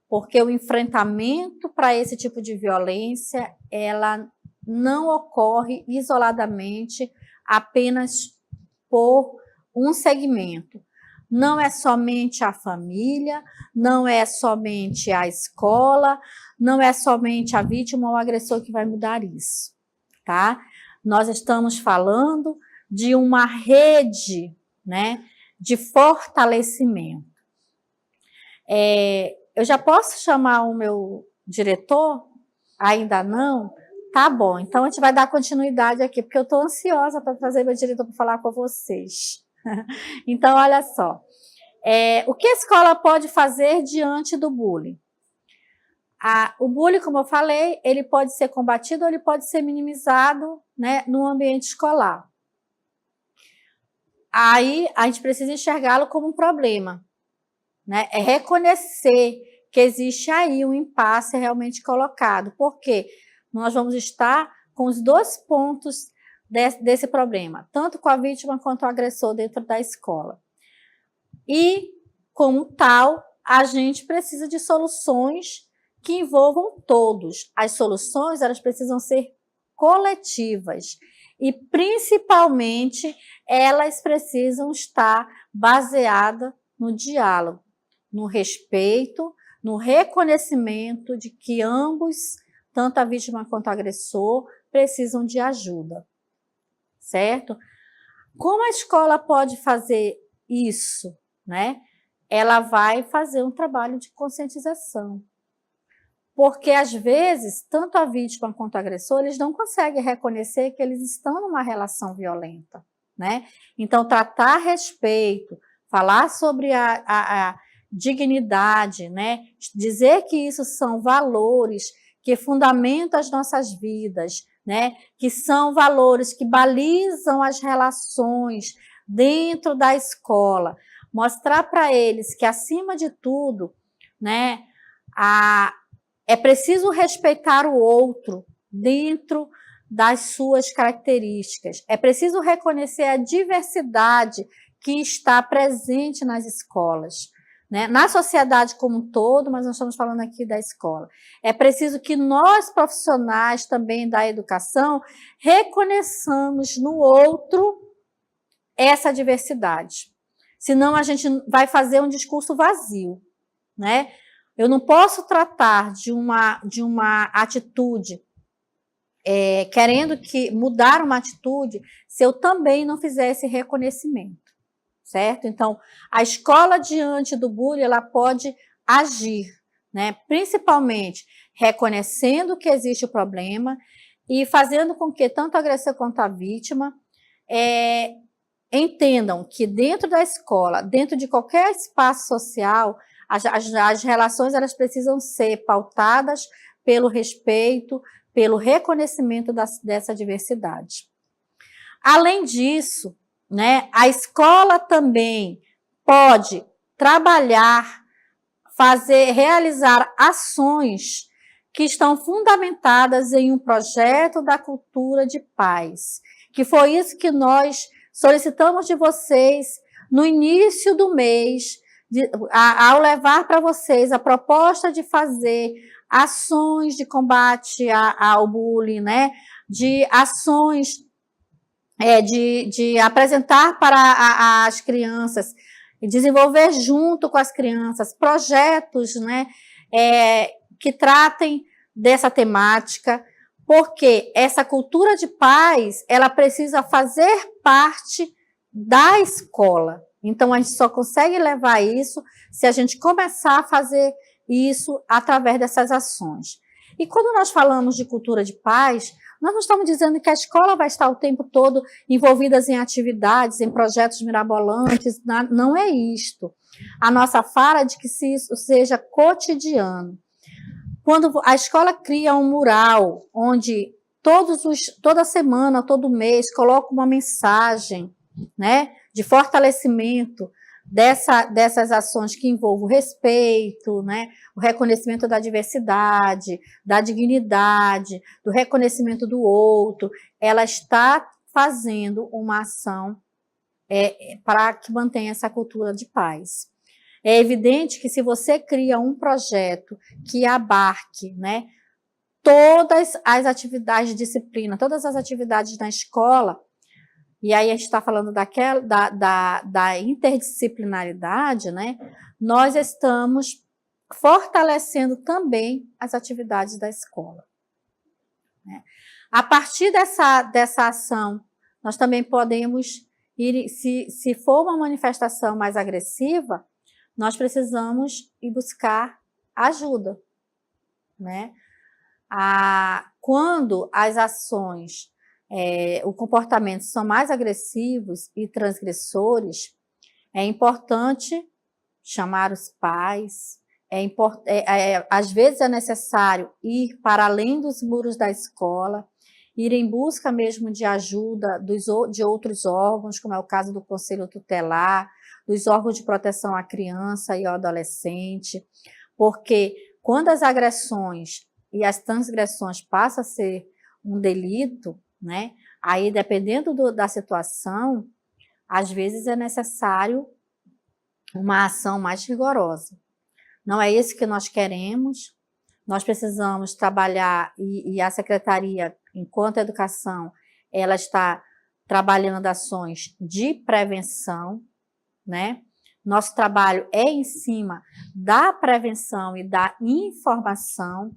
Porque o enfrentamento para esse tipo de violência, ela não ocorre isoladamente apenas por um segmento. Não é somente a família, não é somente a escola, não é somente a vítima ou o agressor que vai mudar isso, tá? Nós estamos falando de uma rede, né, de fortalecimento. Eu já posso chamar o meu diretor? Ainda não? Tá bom, então a gente vai dar continuidade aqui, porque eu estou ansiosa para trazer meu diretor para falar com vocês. Então, olha só, o que a escola pode fazer diante do bullying? O bullying, como eu falei, ele pode ser combatido ou ele pode ser minimizado, né, no ambiente escolar. Aí, a gente precisa enxergá-lo como um problema, né? É reconhecer que existe aí um impasse realmente colocado, porque nós vamos estar com os dois pontos desse problema, tanto com a vítima quanto o agressor dentro da escola. E, como tal, a gente precisa de soluções que envolvam todos. As soluções, elas precisam ser coletivas e, principalmente, elas precisam estar baseadas no diálogo, no respeito, no reconhecimento de que ambos, tanto a vítima quanto o agressor, precisam de ajuda, certo? Como a escola pode fazer isso, né? Ela vai fazer um trabalho de conscientização. Porque, às vezes, tanto a vítima quanto o agressor, eles não conseguem reconhecer que eles estão numa relação violenta, né? Então, tratar a respeito, falar sobre a dignidade, né? Dizer que isso são valores que fundamentam as nossas vidas, né? Que são valores que balizam as relações dentro da escola. Mostrar para eles que, acima de tudo, né, é preciso respeitar o outro dentro das suas características. É preciso reconhecer a diversidade que está presente nas escolas, né? Na sociedade como um todo, mas nós estamos falando aqui da escola. É preciso que nós, profissionais também da educação, reconheçamos no outro essa diversidade. Senão a gente vai fazer um discurso vazio, né? Eu não posso tratar de uma atitude, querendo mudar uma atitude, se eu também não fizer esse reconhecimento, certo? Então, a escola, diante do bullying, ela pode agir, né? Principalmente reconhecendo que existe o problema e fazendo com que tanto o agressor quanto a vítima entendam que dentro da escola, dentro de qualquer espaço social, as relações, elas precisam ser pautadas pelo respeito, pelo reconhecimento dessa diversidade. Além disso, né, a escola também pode trabalhar, realizar ações que estão fundamentadas em um projeto da cultura de paz, que foi isso que nós solicitamos de vocês no início do mês, ao levar para vocês a proposta de fazer ações de combate ao bullying, né? De ações de apresentar para as crianças e desenvolver junto com as crianças projetos, né? Que tratem dessa temática, porque essa cultura de paz, ela precisa fazer parte da escola. Então, a gente só consegue levar isso se a gente começar a fazer isso através dessas ações. E quando nós falamos de cultura de paz, nós não estamos dizendo que a escola vai estar o tempo todo envolvida em atividades, em projetos mirabolantes, não é isto. A nossa fala é de que isso seja cotidiano. Quando a escola cria um mural, onde toda semana, todo mês, coloca uma mensagem, né, de fortalecimento dessas ações que envolvem o respeito, né, o reconhecimento da diversidade, da dignidade, do reconhecimento do outro, ela está fazendo uma ação para que mantenha essa cultura de paz. É evidente que se você cria um projeto que abarque, né, todas as atividades de disciplina, todas as atividades na escola, e aí a gente está falando da interdisciplinaridade, né, nós estamos fortalecendo também as atividades da escola, né? A partir dessa ação, nós também podemos ir, se for uma manifestação mais agressiva, nós precisamos ir buscar ajuda, né? Quando as ações, o comportamento são mais agressivos e transgressores, é importante chamar os pais, às vezes é necessário ir para além dos muros da escola, ir em busca mesmo de ajuda de outros órgãos, como é o caso do Conselho Tutelar, dos órgãos de proteção à criança e ao adolescente, porque quando as agressões e as transgressões passam a ser um delito, né, aí dependendo da situação, às vezes é necessário uma ação mais rigorosa. Não é isso que nós queremos. Nós precisamos trabalhar, e a Secretaria, enquanto educação, ela está trabalhando ações de prevenção, né? Nosso trabalho é em cima da prevenção e da informação,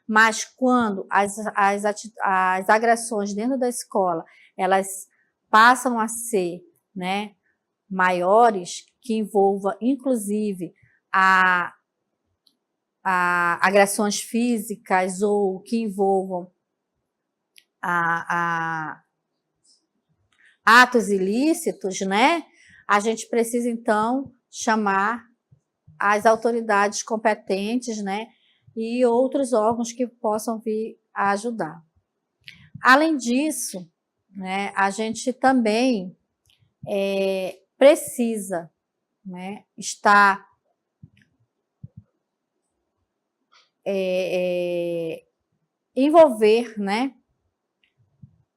mas quando as agressões dentro da escola, elas passam a ser, né, maiores, que envolva, inclusive, agressões físicas ou que envolvam atos ilícitos, né? A gente precisa, então, chamar as autoridades competentes, né? E outros órgãos que possam vir a ajudar. Além disso, né, a gente também precisa, né, estar envolver, né,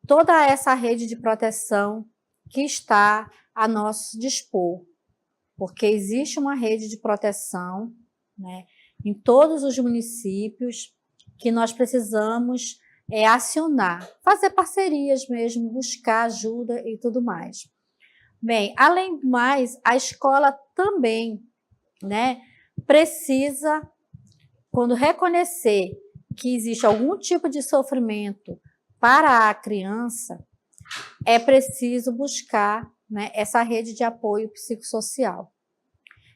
toda essa rede de proteção que está a nosso dispor, porque existe uma rede de proteção, né, em todos os municípios que nós precisamos acionar, fazer parcerias mesmo, buscar ajuda e tudo mais. Bem, além do mais, a escola também, né, precisa, quando reconhecer que existe algum tipo de sofrimento para a criança, é preciso buscar, né, essa rede de apoio psicossocial.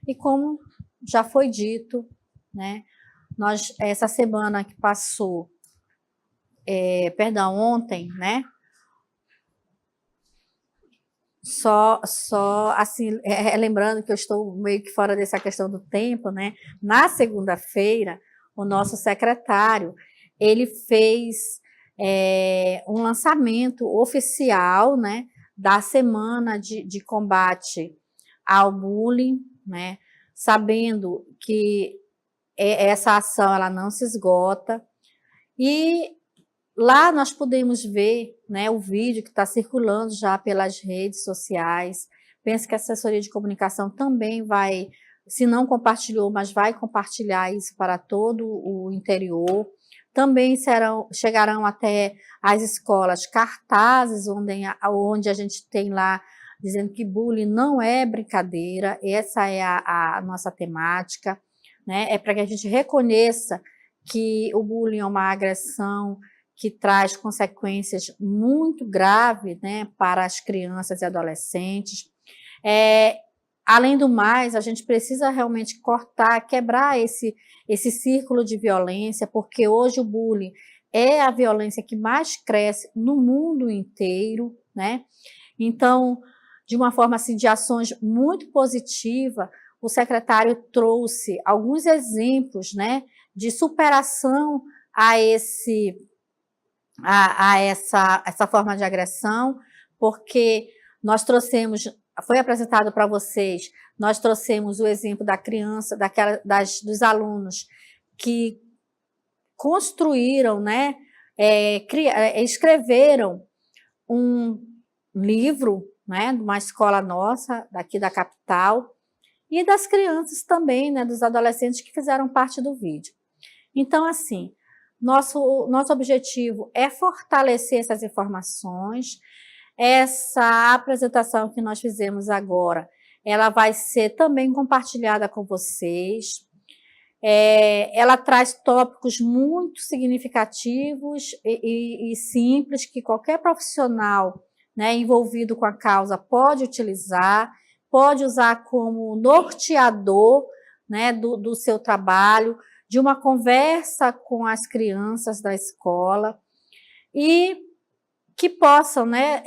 E como já foi dito, né, essa semana que passou, ontem, né, só assim, lembrando que eu estou meio que fora dessa questão do tempo, né, na segunda-feira, o nosso secretário, ele fez um lançamento oficial, né, da semana de combate ao bullying, né, sabendo que essa ação ela não se esgota, e lá nós podemos ver, né, o vídeo que está circulando já pelas redes sociais. Penso que a assessoria de comunicação também vai, se não compartilhou, mas vai compartilhar isso para todo o interior. Também chegarão até as escolas cartazes, onde a gente tem lá dizendo que bullying não é brincadeira, essa é a nossa temática, né? É para que a gente reconheça que o bullying é uma agressão que traz consequências muito graves, né, para as crianças e adolescentes. Além do mais, a gente precisa realmente quebrar esse círculo de violência, porque hoje o bullying é a violência que mais cresce no mundo inteiro, né? Então, de uma forma assim, de ações muito positiva, o secretário trouxe alguns exemplos, né, de superação a essa forma de agressão, porque nós trouxemos foi apresentado para vocês, nós trouxemos o exemplo da criança, dos alunos que construíram, né, escreveram um livro, né, de uma escola nossa, daqui da capital, e das crianças também, né, dos adolescentes que fizeram parte do vídeo. Então, assim, nosso objetivo é fortalecer essas informações. Essa apresentação que nós fizemos agora, ela vai ser também compartilhada com vocês. Ela traz tópicos muito significativos e simples que qualquer profissional, né, envolvido com a causa pode utilizar, pode usar como norteador, né, do seu trabalho, de uma conversa com as crianças da escola e que possam, né,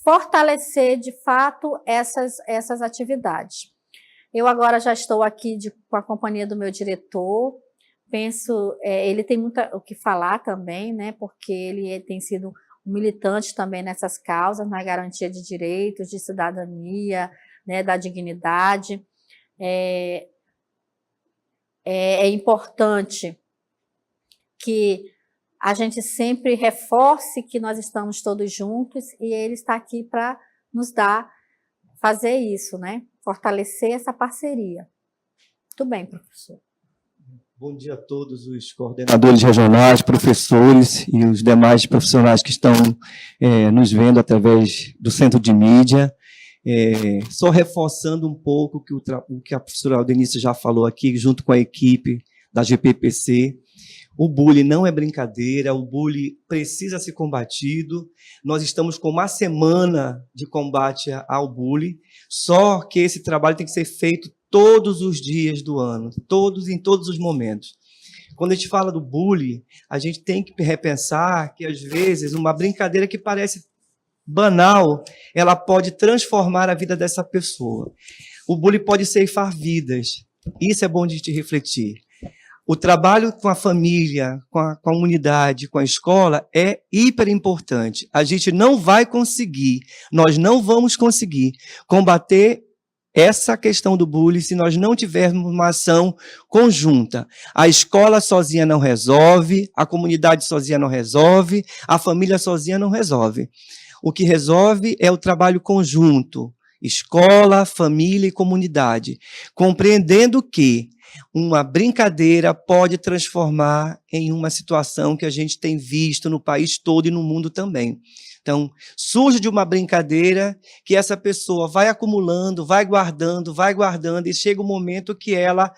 fortalecer de fato essas atividades. Eu agora já estou aqui com a companhia do meu diretor, penso, ele tem muito o que falar também, né, porque ele tem sido um militante também nessas causas, na garantia de direitos, de cidadania, né, da dignidade. É importante que a gente sempre reforce que nós estamos todos juntos e ele está aqui para nos fazer isso, né? Fortalecer essa parceria. Muito bem, professor. Bom dia a todos os coordenadores regionais, professores e os demais profissionais que estão nos vendo através do Centro de Mídia. Só reforçando um pouco o que a professora Aldenice já falou aqui, junto com a equipe da GPPC, o bullying não é brincadeira, o bullying precisa ser combatido. Nós estamos com uma semana de combate ao bullying, só que esse trabalho tem que ser feito todos os dias do ano, em todos os momentos. Quando a gente fala do bullying, a gente tem que repensar que, às vezes, uma brincadeira que parece banal, ela pode transformar a vida dessa pessoa. O bullying pode ceifar vidas. Isso é bom de te refletir. O trabalho com a família, com a comunidade, com a escola é hiper importante. A gente não vai conseguir, nós não vamos conseguir combater essa questão do bullying se nós não tivermos uma ação conjunta. A escola sozinha não resolve, a comunidade sozinha não resolve, a família sozinha não resolve. O que resolve é o trabalho conjunto, escola, família e comunidade, compreendendo que uma brincadeira pode transformar em uma situação que a gente tem visto no país todo e no mundo também. Então, surge de uma brincadeira que essa pessoa vai acumulando, vai guardando, e chega um momento que ela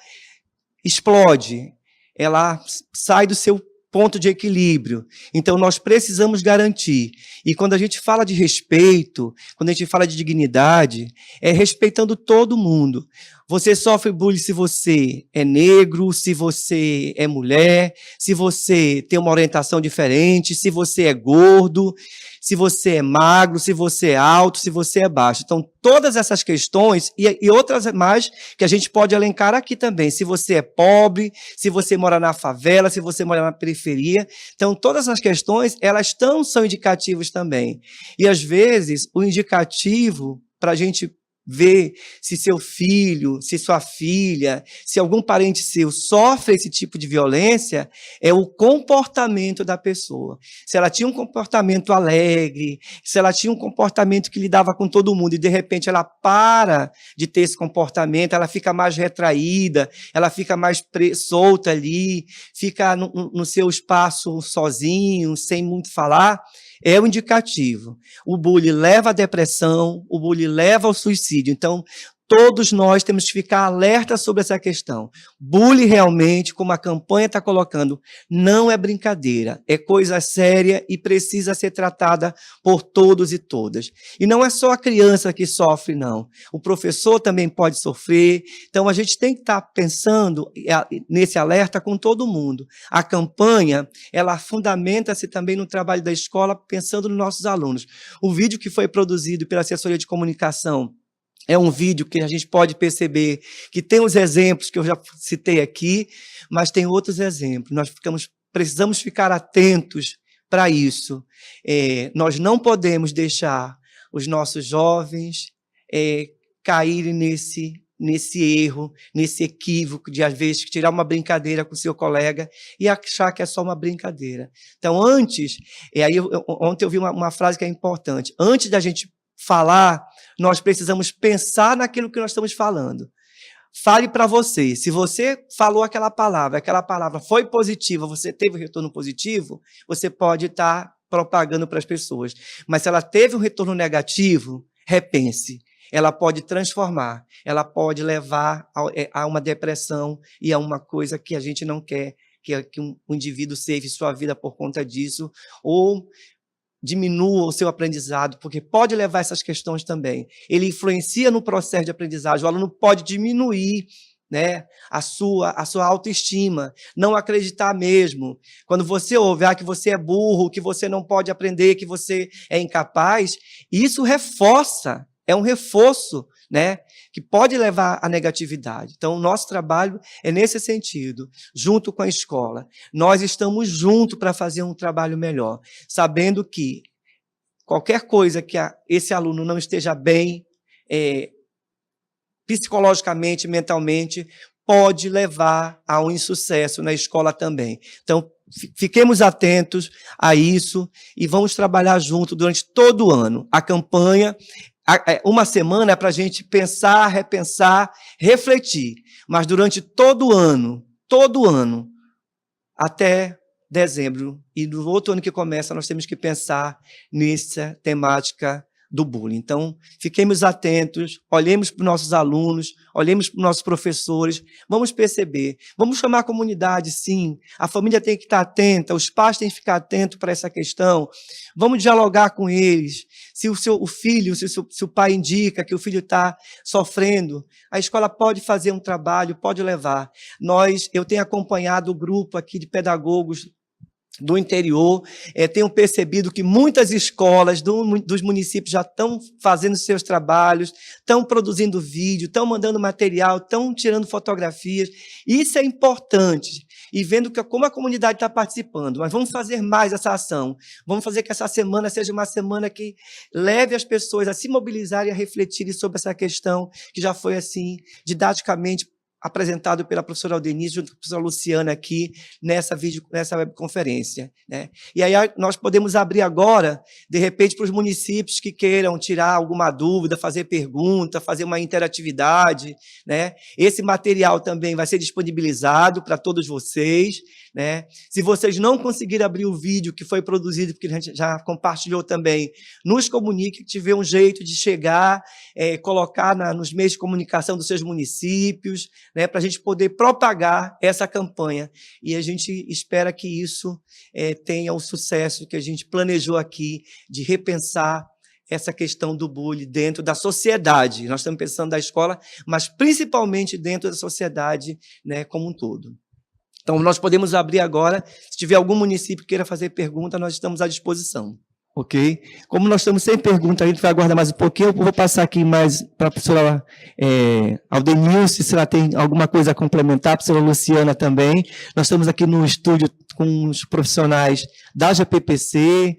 explode, ela sai do seu ponto de equilíbrio. Então, nós precisamos garantir. E quando a gente fala de respeito, quando a gente fala de dignidade, é respeitando todo mundo. Você sofre bullying se você é negro, se você é mulher, se você tem uma orientação diferente, se você é gordo, se você é magro, se você é alto, se você é baixo. Então, todas essas questões e outras mais que a gente pode elencar aqui também. Se você é pobre, se você mora na favela, se você mora na periferia. Então, todas essas questões, elas são indicativos também. E, às vezes, o indicativo para a gente ver se seu filho, se sua filha, se algum parente seu sofre esse tipo de violência, é o comportamento da pessoa. Se ela tinha um comportamento alegre, se ela tinha um comportamento que lidava com todo mundo e, de repente, ela para de ter esse comportamento, ela fica mais retraída, ela fica mais solta ali, fica no seu espaço sozinho, sem muito falar, é o indicativo. O bullying leva à depressão, o bullying leva ao suicídio. Então, todos nós temos que ficar alerta sobre essa questão. Bullying realmente, como a campanha está colocando, não é brincadeira, é coisa séria e precisa ser tratada por todos e todas. E não é só a criança que sofre, não. O professor também pode sofrer. Então, a gente tem que estar pensando nesse alerta com todo mundo. A campanha, ela fundamenta-se também no trabalho da escola, pensando nos nossos alunos. O vídeo que foi produzido pela assessoria de comunicação é um vídeo que a gente pode perceber que tem os exemplos que eu já citei aqui, mas tem outros exemplos. Nós precisamos ficar atentos para isso. Nós não podemos deixar os nossos jovens, caírem nesse erro, nesse equívoco de, às vezes, tirar uma brincadeira com o seu colega e achar que é só uma brincadeira. Então, ontem eu vi uma frase que é importante. Antes da gente falar, nós precisamos pensar naquilo que nós estamos falando. Fale para você. Se você falou aquela palavra foi positiva, você teve um retorno positivo, você pode estar propagando para as pessoas. Mas se ela teve um retorno negativo, repense. Ela pode transformar, ela pode levar a uma depressão e a uma coisa que a gente não quer, que um indivíduo save sua vida por conta disso, ou diminua o seu aprendizado, porque pode levar essas questões também. Ele influencia no processo de aprendizagem, o aluno pode diminuir, né, a sua autoestima, não acreditar mesmo. Quando você ouve que você é burro, que você não pode aprender, que você é incapaz, isso reforça, é um reforço, né, que pode levar à negatividade. Então, o nosso trabalho é nesse sentido, junto com a escola. Nós estamos juntos para fazer um trabalho melhor, sabendo que qualquer coisa que esse aluno não esteja bem, psicologicamente, mentalmente, pode levar a um insucesso na escola também. Então, fiquemos atentos a isso e vamos trabalhar junto durante todo o ano. A campanha, uma semana é para a gente pensar, repensar, refletir, mas durante todo o ano, até dezembro, e no outro ano que começa, nós temos que pensar nessa temática do bullying. Então, fiquemos atentos, olhemos para os nossos alunos, olhemos para os nossos professores, vamos perceber, vamos chamar a comunidade, sim, a família tem que estar atenta, os pais têm que ficar atentos para essa questão, vamos dialogar com eles. Se o pai indica que o filho está sofrendo, a escola pode fazer um trabalho, pode levar. Eu tenho acompanhado o grupo aqui de pedagogos do interior, tenho percebido que muitas escolas dos municípios já estão fazendo seus trabalhos, estão produzindo vídeo, estão mandando material, estão tirando fotografias. Isso é importante. E vendo como a comunidade está participando. Mas vamos fazer mais essa ação. Vamos fazer que essa semana seja uma semana que leve as pessoas a se mobilizarem e a refletirem sobre essa questão que já foi, assim, didaticamente apresentado pela professora Aldenice, junto com a professora Luciana aqui, nessa webconferência, né? E aí nós podemos abrir agora, de repente, para os municípios que queiram tirar alguma dúvida, fazer pergunta, fazer uma interatividade, né? Esse material também vai ser disponibilizado para todos vocês, né? Se vocês não conseguirem abrir o vídeo que foi produzido, porque a gente já compartilhou também, nos comunique, que tiver um jeito de chegar, colocar nos meios de comunicação dos seus municípios, né, para a gente poder propagar essa campanha. E a gente espera que isso tenha o sucesso que a gente planejou aqui, de repensar essa questão do bullying dentro da sociedade. Nós estamos pensando da escola, mas principalmente dentro da sociedade, né, como um todo. Então, nós podemos abrir agora. Se tiver algum município que queira fazer pergunta, nós estamos à disposição. Ok? Como nós estamos sem pergunta, a gente vai aguardar mais um pouquinho. Eu vou passar aqui mais para a professora Aldenice, se ela tem alguma coisa a complementar, a professora Luciana também. Nós estamos aqui no estúdio com os profissionais da GPPC,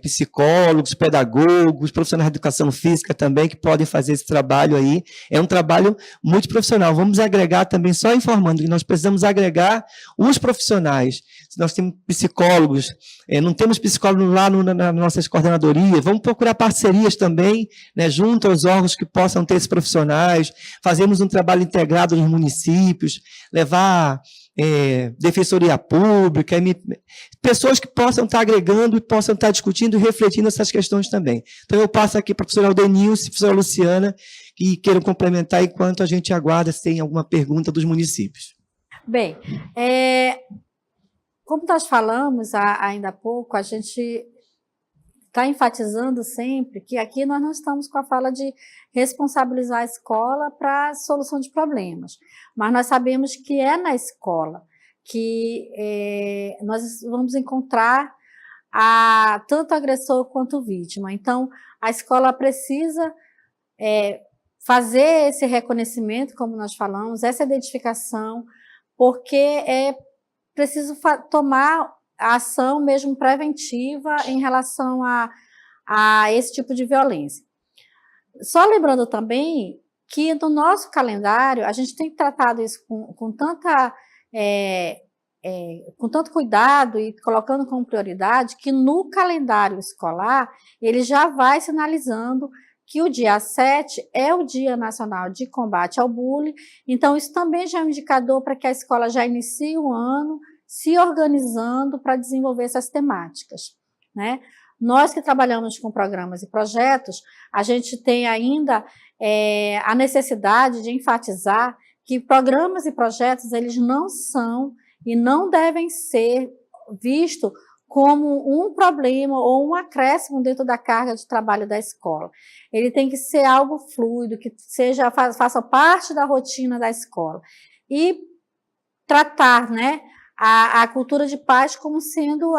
psicólogos, pedagogos, profissionais de educação física também, que podem fazer esse trabalho aí. É um trabalho multiprofissional. Vamos agregar também, só informando que nós precisamos agregar os profissionais. Nós temos psicólogos, não temos psicólogos lá nas nossas coordenadorias, vamos procurar parcerias também, né, junto aos órgãos que possam ter esses profissionais, fazemos um trabalho integrado nos municípios, levar defensoria pública, pessoas que possam estar agregando e possam estar discutindo e refletindo essas questões também. Então, eu passo aqui para a professora Aldenice e a professora Luciana, que queiram complementar enquanto a gente aguarda se tem alguma pergunta dos municípios. Bem, como nós falamos ainda há pouco, a gente está enfatizando sempre que aqui nós não estamos com a fala de responsabilizar a escola para a solução de problemas, mas nós sabemos que é na escola que nós vamos encontrar tanto agressor quanto vítima. Então, a escola precisa fazer esse reconhecimento, como nós falamos, essa identificação, porque é preciso tomar a ação mesmo preventiva em relação a esse tipo de violência. Só lembrando também que no nosso calendário, a gente tem tratado isso com tanto cuidado e colocando como prioridade, que no calendário escolar, ele já vai sinalizando que o dia 7 é o Dia Nacional de Combate ao Bullying, então isso também já é um indicador para que a escola já inicie o ano se organizando para desenvolver essas temáticas, né? Nós que trabalhamos com programas e projetos, a gente tem ainda a necessidade de enfatizar que programas e projetos, eles não são e não devem ser vistos como um problema ou um acréscimo dentro da carga de trabalho da escola. Ele tem que ser algo fluido, que faça parte da rotina da escola. E tratar, né, a cultura de paz como sendo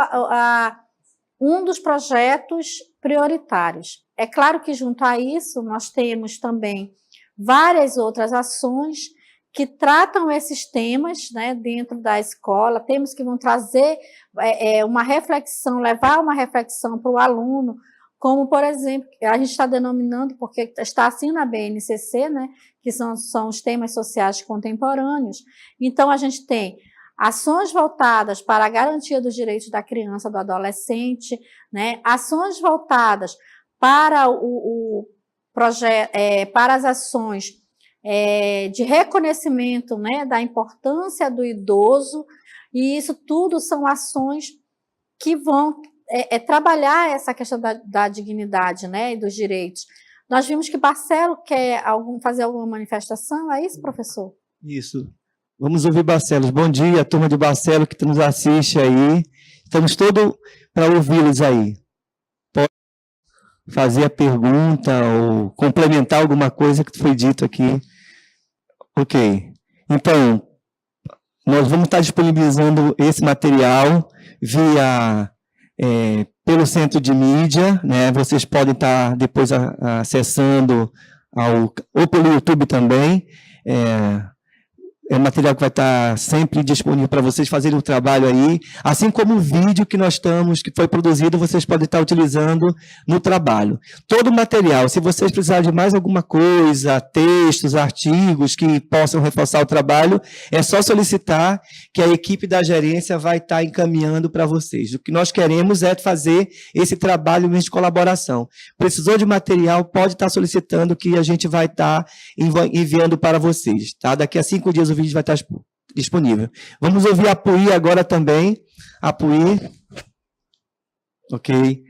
um dos projetos prioritários. É claro que, junto a isso, nós temos também várias outras ações que tratam esses temas, né, dentro da escola, temos que vão trazer uma reflexão, levar uma reflexão para o aluno, como, por exemplo, a gente está denominando, porque está assim na BNCC, né, que são os temas sociais contemporâneos. Então, a gente tem ações voltadas para a garantia dos direitos da criança e do adolescente, né, ações voltadas para para as ações de reconhecimento, né, da importância do idoso, e isso tudo são ações que vão trabalhar essa questão da dignidade, né, e dos direitos. Nós vimos que Barcelo quer fazer alguma manifestação, é isso, professor? Isso. Vamos ouvir Barcelos. Bom dia, turma de Barcelos que nos assiste aí. Estamos todos para ouvi-los aí. Pode fazer a pergunta ou complementar alguma coisa que foi dito aqui. Ok. Então, nós vamos estar disponibilizando esse material pelo Centro de Mídia, né? Vocês podem estar depois acessando ou pelo YouTube também. É um material que vai estar sempre disponível para vocês fazerem o trabalho aí, assim como o vídeo que foi produzido, vocês podem estar utilizando no trabalho. Todo o material, se vocês precisarem de mais alguma coisa, textos, artigos que possam reforçar o trabalho, é só solicitar que a equipe da gerência vai estar encaminhando para vocês. O que nós queremos é fazer esse trabalho mesmo de colaboração. Precisou de material, pode estar solicitando que a gente vai estar enviando para vocês. Tá? Daqui a 5 dias o vídeo vai estar disponível. Vamos ouvir a Puí agora também. A Puí. Ok.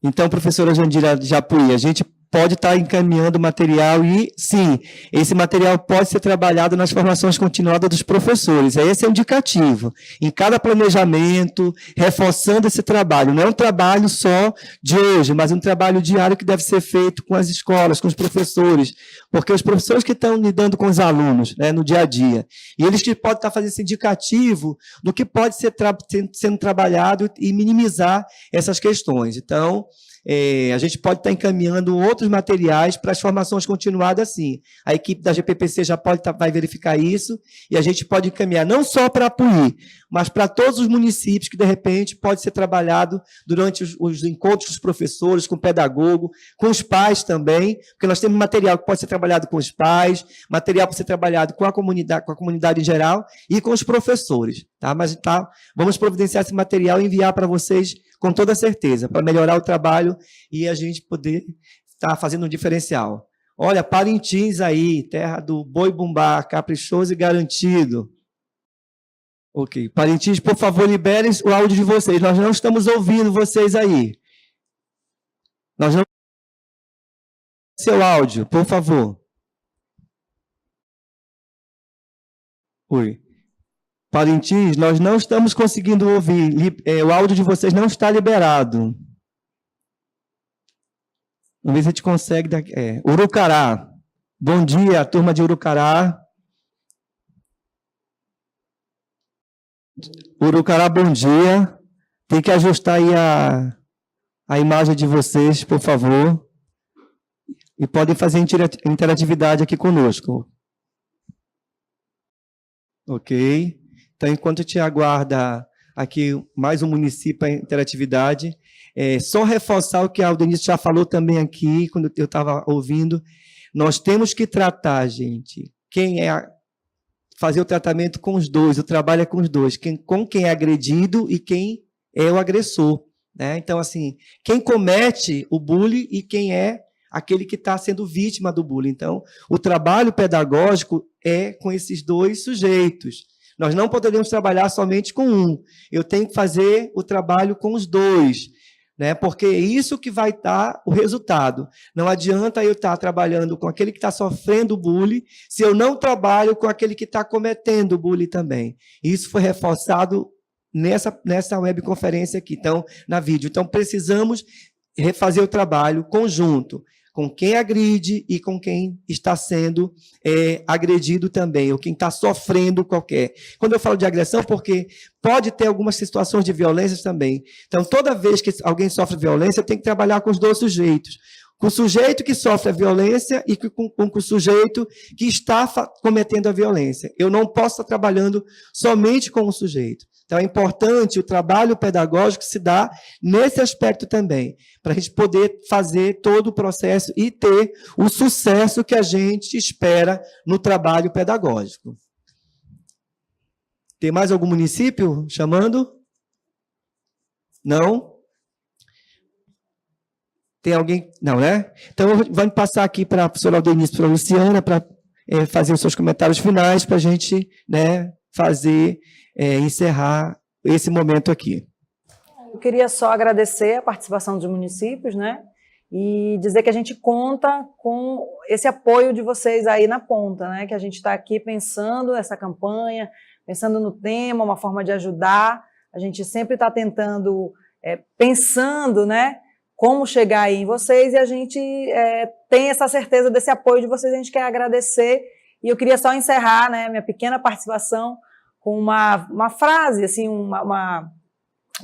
Então, professora Jandira Japuí, a gente pode estar encaminhando material e, sim, esse material pode ser trabalhado nas formações continuadas dos professores. Esse é um indicativo. Em cada planejamento, reforçando esse trabalho. Não é um trabalho só de hoje, mas um trabalho diário que deve ser feito com as escolas, com os professores, porque os professores que estão lidando com os alunos, né, no dia a dia, e eles que podem estar fazendo esse indicativo do que pode ser sendo trabalhado e minimizar essas questões. Então, a gente pode estar encaminhando outros materiais para as formações continuadas, sim. A equipe da GPPC já vai verificar isso, e a gente pode encaminhar não só para a Puí, mas para todos os municípios que, de repente, pode ser trabalhado durante os encontros dos professores, com o pedagogo, com os pais também, porque nós temos material que pode ser trabalhado com os pais, material para ser trabalhado com a comunidade em geral e com os professores. Tá? Mas vamos providenciar esse material e enviar para vocês com toda certeza, para melhorar o trabalho e a gente poder estar fazendo um diferencial. Olha, Parintins aí, terra do boi bumbá, caprichoso e garantido. Ok. Parintins, por favor, liberem o áudio de vocês. Nós não estamos ouvindo vocês aí. Nós não... Seu áudio, por favor. Oi. Parintins, nós não estamos conseguindo ouvir. O áudio de vocês não está liberado. Vamos ver se a gente consegue. Urucará. Bom dia, turma de Urucará. Urucará, bom dia. Tem que ajustar aí a imagem de vocês, por favor. E podem fazer interatividade aqui conosco. Ok. Então, enquanto a gente aguarda aqui mais um município em interatividade. Só reforçar o que a Aldenice já falou também aqui, quando eu estava ouvindo. Nós temos que tratar, gente, fazer o tratamento com os dois, o trabalho é com os dois, com quem é agredido e quem é o agressor, né? Então, assim, quem comete o bullying e quem é aquele que está sendo vítima do bullying. Então, o trabalho pedagógico é com esses dois sujeitos. Nós não poderíamos trabalhar somente com um. Eu tenho que fazer o trabalho com os dois, né? Porque é isso que vai dar o resultado. Não adianta eu estar trabalhando com aquele que está sofrendo bullying se eu não trabalho com aquele que está cometendo bullying também. Isso foi reforçado nessa webconferência aqui, então, na vídeo. Então, precisamos refazer o trabalho conjunto, com quem agride e com quem está sendo agredido também, ou quem está sofrendo qualquer. Quando eu falo de agressão, porque pode ter algumas situações de violência também. Então, toda vez que alguém sofre violência, tem que trabalhar com os dois sujeitos. Com o sujeito que sofre a violência e com o sujeito que está cometendo a violência. Eu não posso estar trabalhando somente com o sujeito. Então, é importante o trabalho pedagógico se dar nesse aspecto também, para a gente poder fazer todo o processo e ter o sucesso que a gente espera no trabalho pedagógico. Tem mais algum município chamando? Não? Tem alguém? Não, né? Então, vamos passar aqui para a professora Aldenice e para a Luciana, para fazer os seus comentários finais, para a gente, né, encerrar esse momento aqui. Eu queria só agradecer a participação dos municípios, né? E dizer que a gente conta com esse apoio de vocês aí na ponta, né? Que a gente está aqui pensando essa campanha, pensando no tema, uma forma de ajudar. A gente sempre está tentando, pensando, né? Como chegar aí em vocês, e a gente tem essa certeza desse apoio de vocês, a gente quer agradecer. E eu queria só encerrar, né, minha pequena participação com uma frase, assim, uma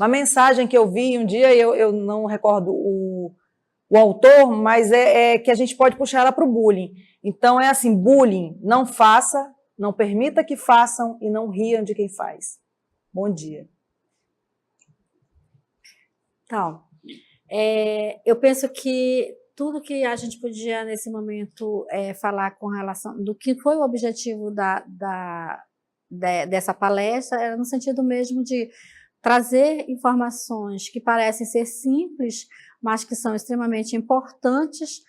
mensagem que eu vi um dia, eu não recordo o autor, mas é que a gente pode puxar ela para o bullying. Então, é assim, bullying, não faça, não permita que façam e não riam de quem faz. Bom dia. Então, eu penso que tudo que a gente podia, nesse momento, falar com relação do que foi o objetivo dessa palestra, era no sentido mesmo de trazer informações que parecem ser simples, mas que são extremamente importantes,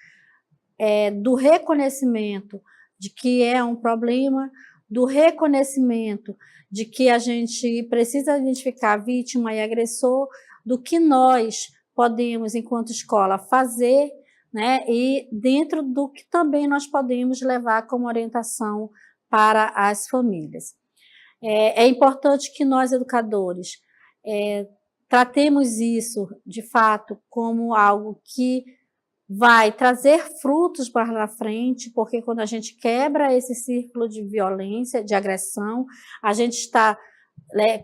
do reconhecimento de que é um problema, do reconhecimento de que a gente precisa identificar vítima e agressor, do que nós podemos, enquanto escola, fazer, né, e dentro do que também nós podemos levar como orientação para as famílias. É importante que nós, educadores, tratemos isso, de fato, como algo que vai trazer frutos para frente, porque quando a gente quebra esse círculo de violência, de agressão, a gente está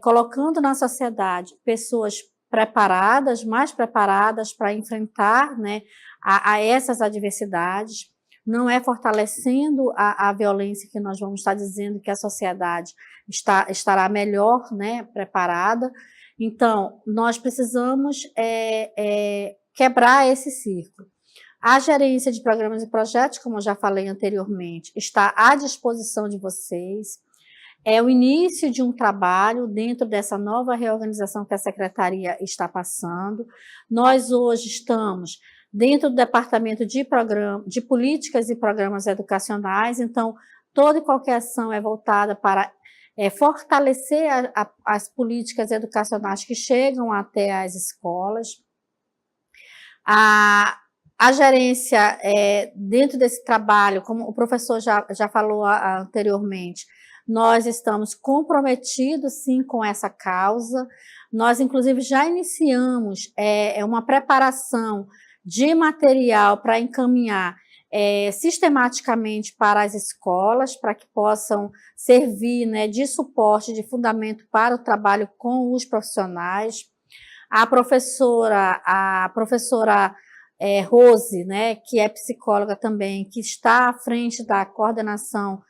colocando na sociedade pessoas preparadas, mais preparadas para enfrentar, né, a essas adversidades. Não é fortalecendo a violência que nós vamos estar dizendo que a sociedade estará melhor, né, preparada. Então, nós precisamos quebrar esse círculo. A gerência de programas e projetos, como eu já falei anteriormente, está à disposição de vocês. É o início de um trabalho dentro dessa nova reorganização que a Secretaria está passando. Nós hoje estamos dentro do Departamento de Políticas e Programas Educacionais, então toda e qualquer ação é voltada para fortalecer as políticas educacionais que chegam até as escolas. A gerência, dentro desse trabalho, como o professor já falou anteriormente, nós estamos comprometidos, sim, com essa causa. Nós, inclusive, já iniciamos uma preparação de material para encaminhar sistematicamente para as escolas, para que possam servir, né, de suporte, de fundamento para o trabalho com os profissionais. A professora Rose, né, que é psicóloga também, que está à frente da coordenação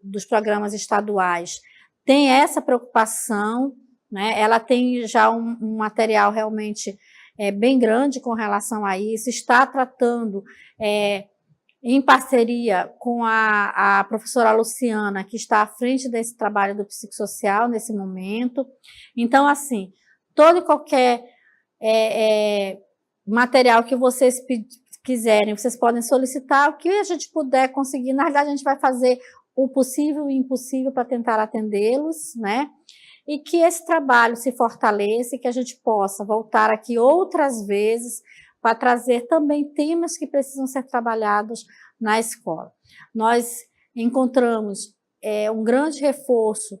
dos programas estaduais, tem essa preocupação, né? Ela tem já um material realmente bem grande com relação a isso, está tratando em parceria com a professora Luciana, que está à frente desse trabalho do psicossocial nesse momento. Então, assim, todo e qualquer material que vocês quiserem, vocês podem solicitar, o que a gente puder conseguir. Na verdade, a gente vai fazer o possível e o impossível para tentar atendê-los, né? E que esse trabalho se fortaleça e que a gente possa voltar aqui outras vezes para trazer também temas que precisam ser trabalhados na escola. Nós encontramos um grande reforço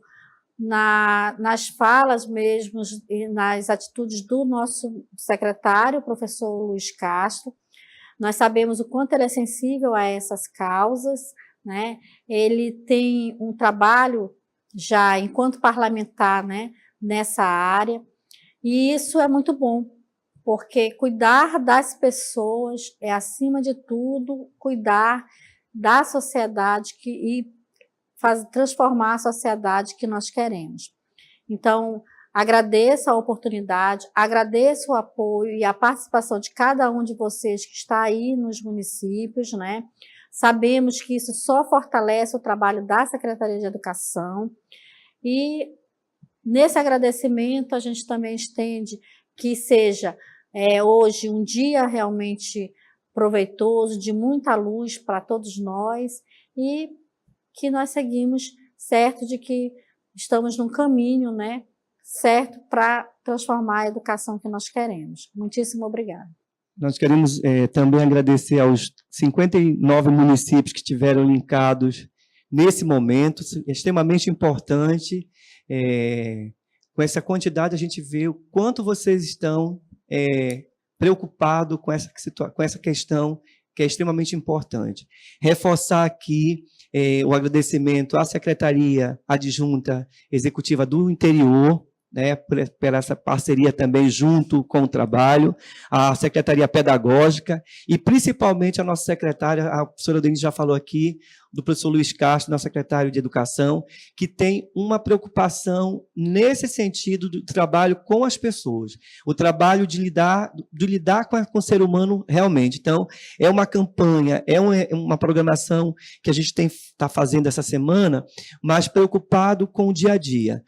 nas falas mesmo e nas atitudes do nosso secretário, o professor Luiz Castro. Nós sabemos o quanto ele é sensível a essas causas, né? Ele tem um trabalho já enquanto parlamentar, né, nessa área, e isso é muito bom, porque cuidar das pessoas é, acima de tudo, cuidar da sociedade e transformar a sociedade que nós queremos. Então, agradeço a oportunidade, agradeço o apoio e a participação de cada um de vocês que está aí nos municípios, né? Sabemos que isso só fortalece o trabalho da Secretaria de Educação e nesse agradecimento a gente também estende que seja hoje um dia realmente proveitoso, de muita luz para todos nós e que nós seguimos certo de que estamos num caminho, né, certo para transformar a educação que nós queremos. Muitíssimo obrigada. Nós queremos também agradecer aos 59 municípios que estiveram linkados nesse momento, extremamente importante. Com essa quantidade, a gente vê o quanto vocês estão preocupados com essa questão que é extremamente importante. Reforçar aqui o agradecimento à Secretaria Adjunta Executiva do Interior, né, por essa parceria também junto com o trabalho, a Secretaria Pedagógica e principalmente a nossa secretária, a professora Denise já falou aqui, do professor Luiz Castro, nosso secretário de Educação, que tem uma preocupação nesse sentido do trabalho com as pessoas, o trabalho de lidar com o ser humano realmente. Então, é uma campanha, é uma programação que a gente está fazendo essa semana, mas preocupado com o dia a dia.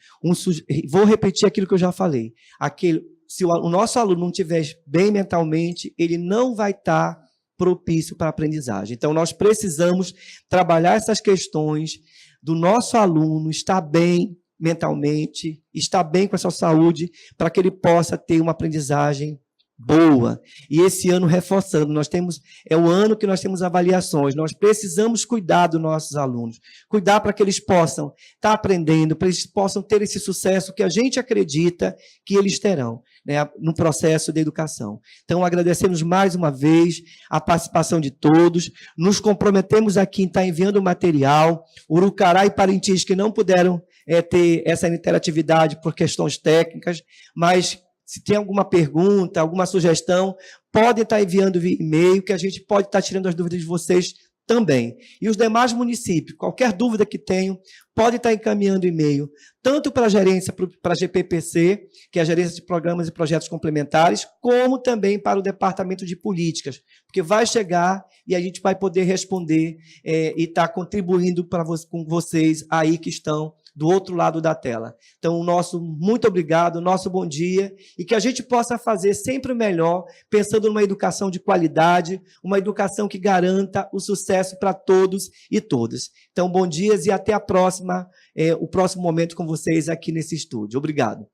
Vou repetir aquilo que eu já falei. Se o nosso aluno não estiver bem mentalmente, ele não vai estar propício para a aprendizagem. Então, nós precisamos trabalhar essas questões do nosso aluno estar bem mentalmente, estar bem com a sua saúde, para que ele possa ter uma aprendizagem boa. E esse ano, reforçando, é o ano que nós temos avaliações, nós precisamos cuidar dos nossos alunos, cuidar para que eles possam estar aprendendo, para que eles possam ter esse sucesso que a gente acredita que eles terão, né, no processo de educação. Então, agradecemos mais uma vez a participação de todos, nos comprometemos aqui em estar enviando o material, Urucará e Parintins que não puderam ter essa interatividade por questões técnicas, mas se tem alguma pergunta, alguma sugestão, podem estar enviando via e-mail, que a gente pode estar tirando as dúvidas de vocês também. E os demais municípios, qualquer dúvida que tenham, podem estar encaminhando e-mail, tanto para a gerência, para a GPPC, que é a Gerência de Programas e Projetos Complementares, como também para o Departamento de Políticas, porque vai chegar e a gente vai poder responder e estar contribuindo com vocês aí que estão do outro lado da tela. Então, o nosso muito obrigado, nosso bom dia, e que a gente possa fazer sempre o melhor, pensando numa educação de qualidade, uma educação que garanta o sucesso para todos e todas. Então, bom dia e até a próxima, o próximo momento com vocês aqui nesse estúdio. Obrigado.